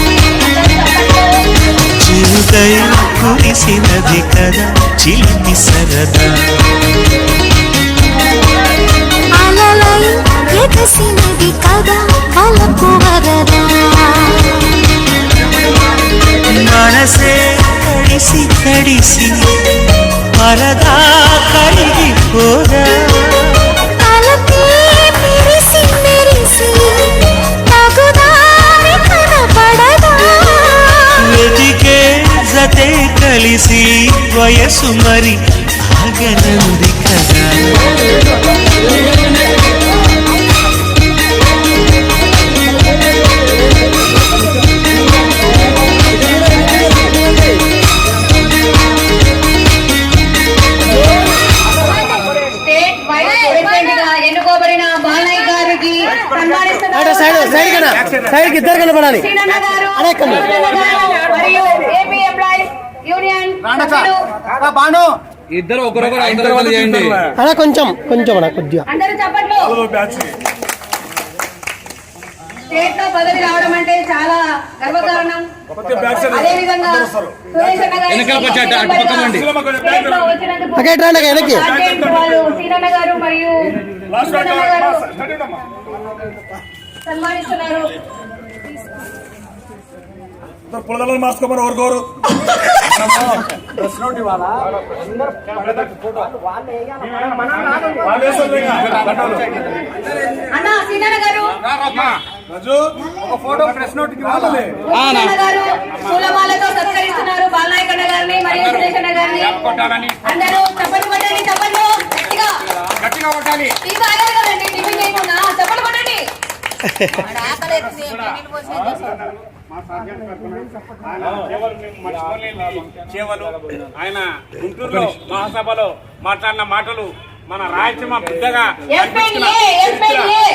చిరుదై కురిసినది కదా చిలిపి సరదా అలలై ఎగసినది కదా వలపు వరదా మనసే కడిసి కడిసి పరదా కరిగిపోదా తలపే మెరిసి మెరిసి తగుదాని కనపడదా వెతికే జతే కలిసి వయసు మరి ఆగనంది కదా స్టేట్ వైస్ ప్రెసిడెంట్ గా ఎన్నుకోబడిన బాలయ్య గారికి సన్మానిస్తున్నారు. సైడ్కి ఇద్దరు కనపడాలి శ్రీనన్న గారు, శ్రీనన్న గారు మరియు ఏపీ ఎంప్లాయీస్ యూనియన్ సభ్యులు ఇద్దరు ఒకరొకరు అందరూ చేయండి అలా కొంచెం అలా కొద్దిగా అందరూ చప్పట్లు. స్టేట్ లో పదవి రావడం అంటే చాలా గర్వకారణం. అదేవిధంగా సురేష్ అన్న గారు స్టేట్ లో వచ్చినందుకు సార్జెంట్ వాళ్ళు శ్రీనన్న గారు మరియు కృష్ణన్న గారు సన్మానిస్తున్నారు. పొలదలను మార్చుకోమని ఓరుకోరు అన్న శ్రీనన్న గారు కృష్ణన్న గారు పూలమాలతో సత్కరిస్తున్నారు బాలనాయక్ అన్న గారిని మరియు సురేష్ అన్న గారిని. అందరూ చప్పట్లు కొట్టండి, చప్పట్లు గట్టిగా కొట్టాలి. ఇంకా ఆగదు కదండి టిఫిన్ చేయకుండా చప్పట్లు కొట్టండి. సేవలు ఆయన గుంటూరులో మహాసభలో మాట్లాడిన మాటలు మన రాయలసీమ బిడ్డగా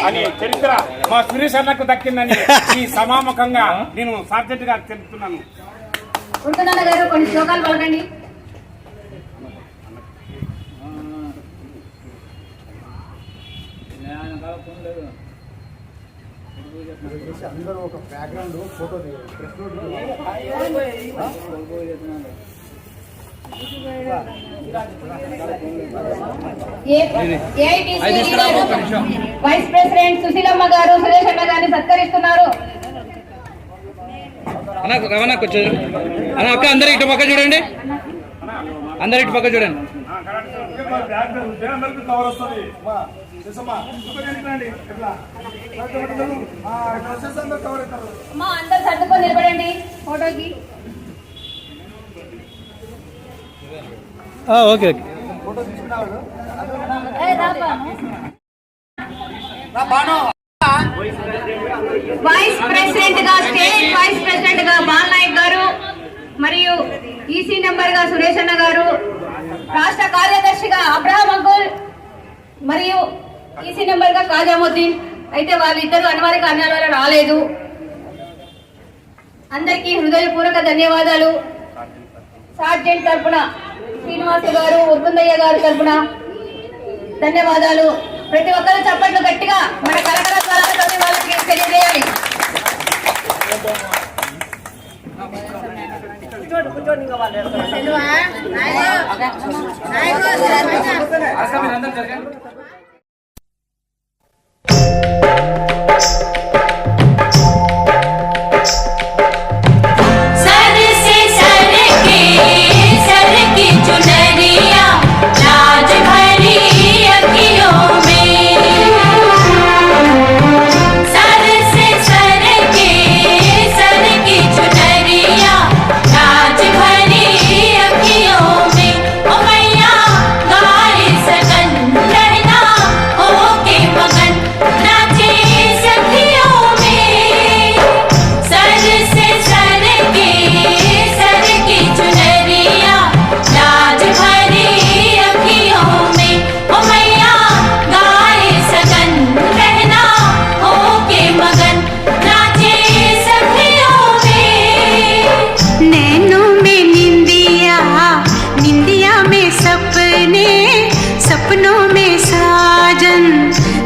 అని చరిత్ర మా సురేష్ అన్నకు దక్కిందని ఈ సమాముఖంగా నేను సార్జెంట్ గా తెలుపుతున్నాను. కృష్ణన్న గారు కొన్ని శ్లోకాలు పలకండి. అందరూ ఒక background photo vice president Sushilamma గారు సురేష్ అన్న గారిని సత్కరిస్తున్నారు. అక్క అందరు ఇటు పక్క చూడండి, అందరు ఇటు పక్క చూడండి. అందరు సర్దుకొని నిలబడండి ఫోటోకి. ఓకే వైస్ ప్రెసిడెంట్ గా స్టేట్ వైస్ ప్రెసిడెంట్ గా బాలనాయక్ గారు మరియు ఈసీ నెంబర్ గా సురేష్ అన్న గారు, రాష్ట్ర కార్యదర్శిగా అబ్రహం అంకుల్ మరియు ఈసీ నెంబర్ గా కాజాముద్దీన్. అయితే వాళ్ళిద్దరు అనివార్య కారణాల వల్ల రాలేదు. అందరికీ హృదయపూర్వక ధన్యవాదాలు. సార్జెంట్ తరపున శ్రీనివాస గారు, ఉర్కుందయ్య గారు తరపున ధన్యవాదాలు. ప్రతి ఒక్కరు చప్పట్లు గట్టిగా మన కరకర స్వరాలతో వాళ్ళకి తెలియజేయాలి.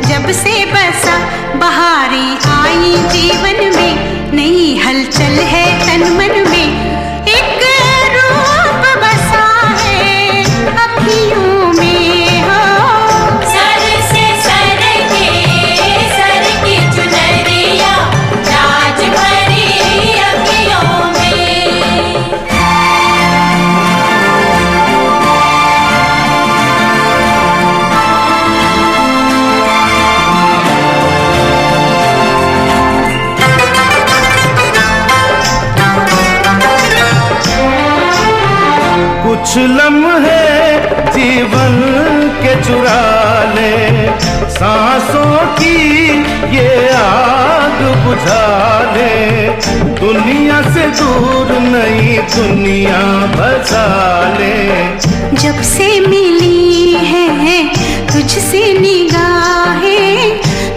जब से बसा बहारी आई जीवन में, नई हलचल है तन मन में, एक रूप बसा है अखियों में हो। सर से सर की चुनरिया राज भरी अखियों में। कुछ लम्हे जीवन के चुरा ले, सांसों की ये आग बुझा ले, दुनिया से दूर नई दुनिया बसा ले। जब से मिली है तुझसे निगाहें,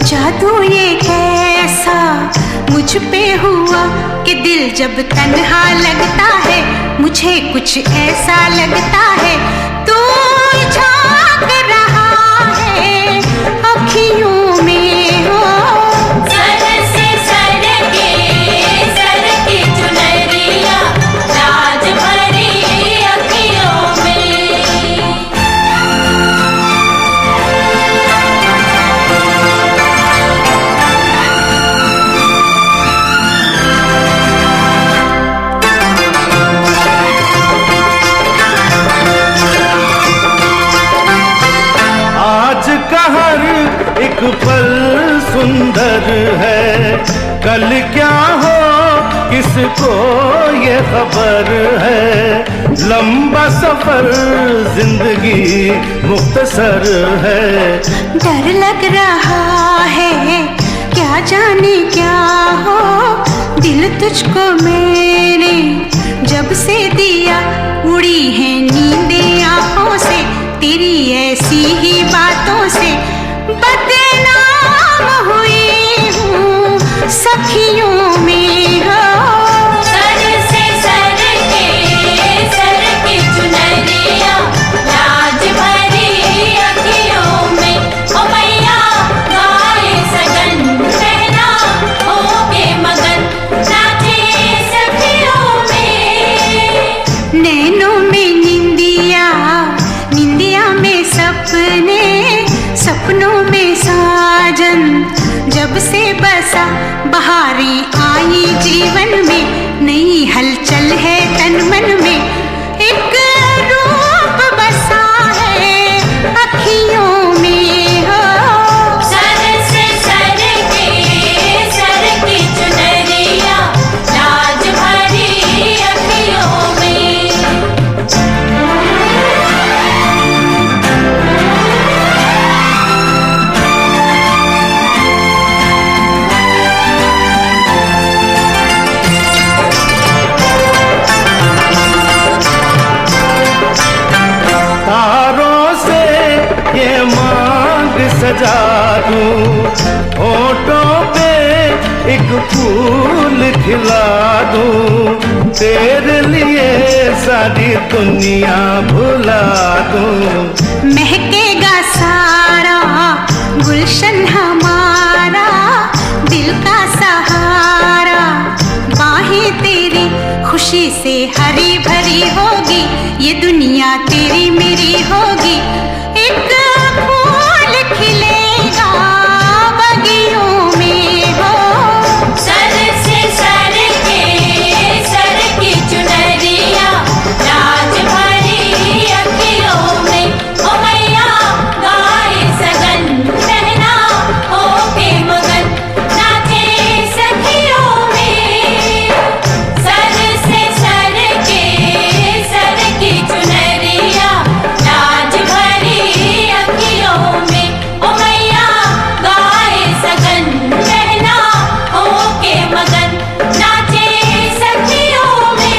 जादू ये कैसा मुझ पे हुआ कि दिल जब तन्हा लगता है, मुझे कुछ ऐसा लगता है तू झांक रहा है अखियों में हो। सर से सर की चुनरिया राज भरी अखियों में। एक पल सुंदर है, कल क्या हो किसको ये खबर है, लंबा सफर जिंदगी मुख्तसर है। डर लग रहा है क्या जाने क्या हो, दिल तुझको मैंने जब से दिया, उड़ी है नींदें आंखों से तेरी ऐसी ही बातों से, बदनाम हुई हूँ सखियों में हो। सर से सर की चुनरिया राज भरी अखियों में। ओ मैया गाए सगन रहना हो के मगन, नाचे सखियों में। नैनों में निंदिया, निंदिया में सपने, सपनों में साजन, जब से बसा बहारी आई जीवन में, नई हलचल है तन मन में, एक रूप बसा है अखियों में हो। सर से सर की चुनरिया राज भरी अखियों में। सजा दूं, होठों पे एक फूल खिला दूं, तेरे लिए सारी दुनिया भुला दूं। महकेगा सारा हरी भरी होगी, ये दुनिया तेरी मेरी होगी। एक फूल खिलेगा बगियों में हो, सर से सर की चुनरिया राज भरी अखियों में। ओ मैया गाए सगन बहना हो के मगन, नाचे सखियों में। सर से सर की चुनरिया राज भरी अखियों में। ओ मैया गाए सगन बहना हो के मगन, नाचे सखियों में।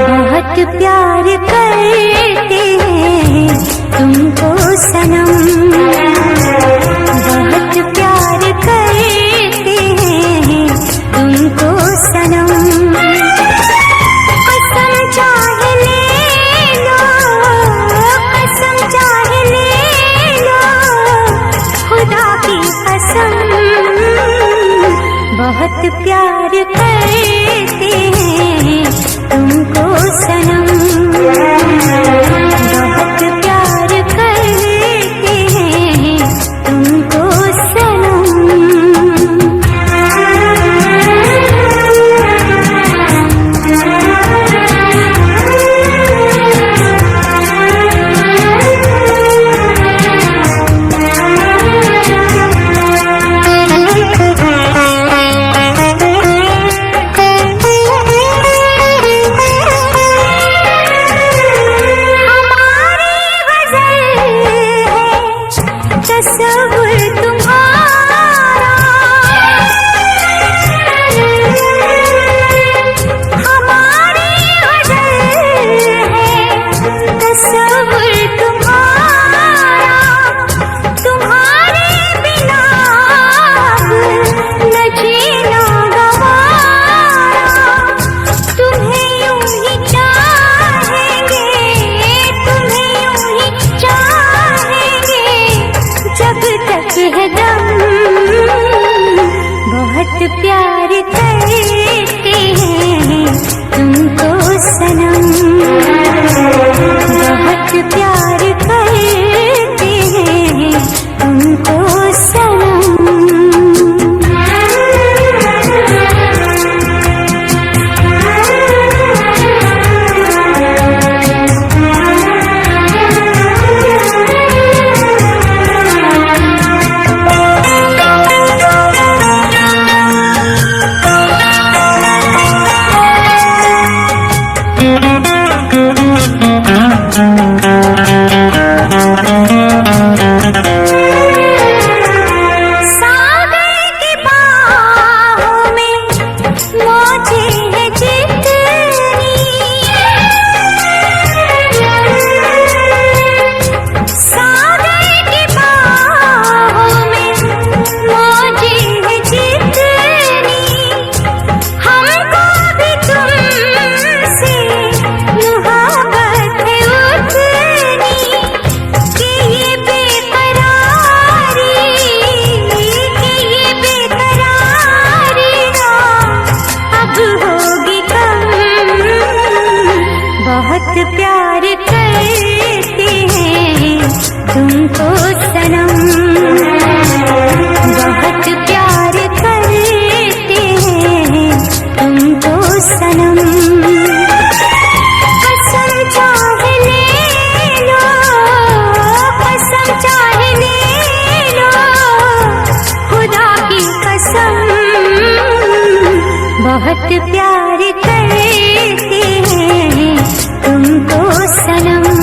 बहुत प्यार करते हैं तुमको सनम, बहुत प्यार करते हैं तुमको सनम। कसम चाहे ले लो, कसम चाहे ले लो, खुदा की कसम। बहुत प्यार करते हैं तुमको सनम, बहुत प्यार करते हैं तुमको सनम। तस्वुर तुम्हारा, हमारी वजह है तस्वुर तुम्हारा। तुम्हारे बिना न जीना गवारा, तुम्हें यूं ही चाहेंगे, तुम्हें यूं ही चाहेंगे जब तक है दम। बहुत प्यार करते हैं तुमको सनम, बहुत प्यार करते हैं तुमको सनम। बहुत प्यार करते हैं तुमको सनम, बहुत प्यार करते हैं तुमको सनम। कसम चाहे ले लो, कसम चाहे ले लो, खुदा की कसम। बहुत प्यार करते हैं तुमको सनम।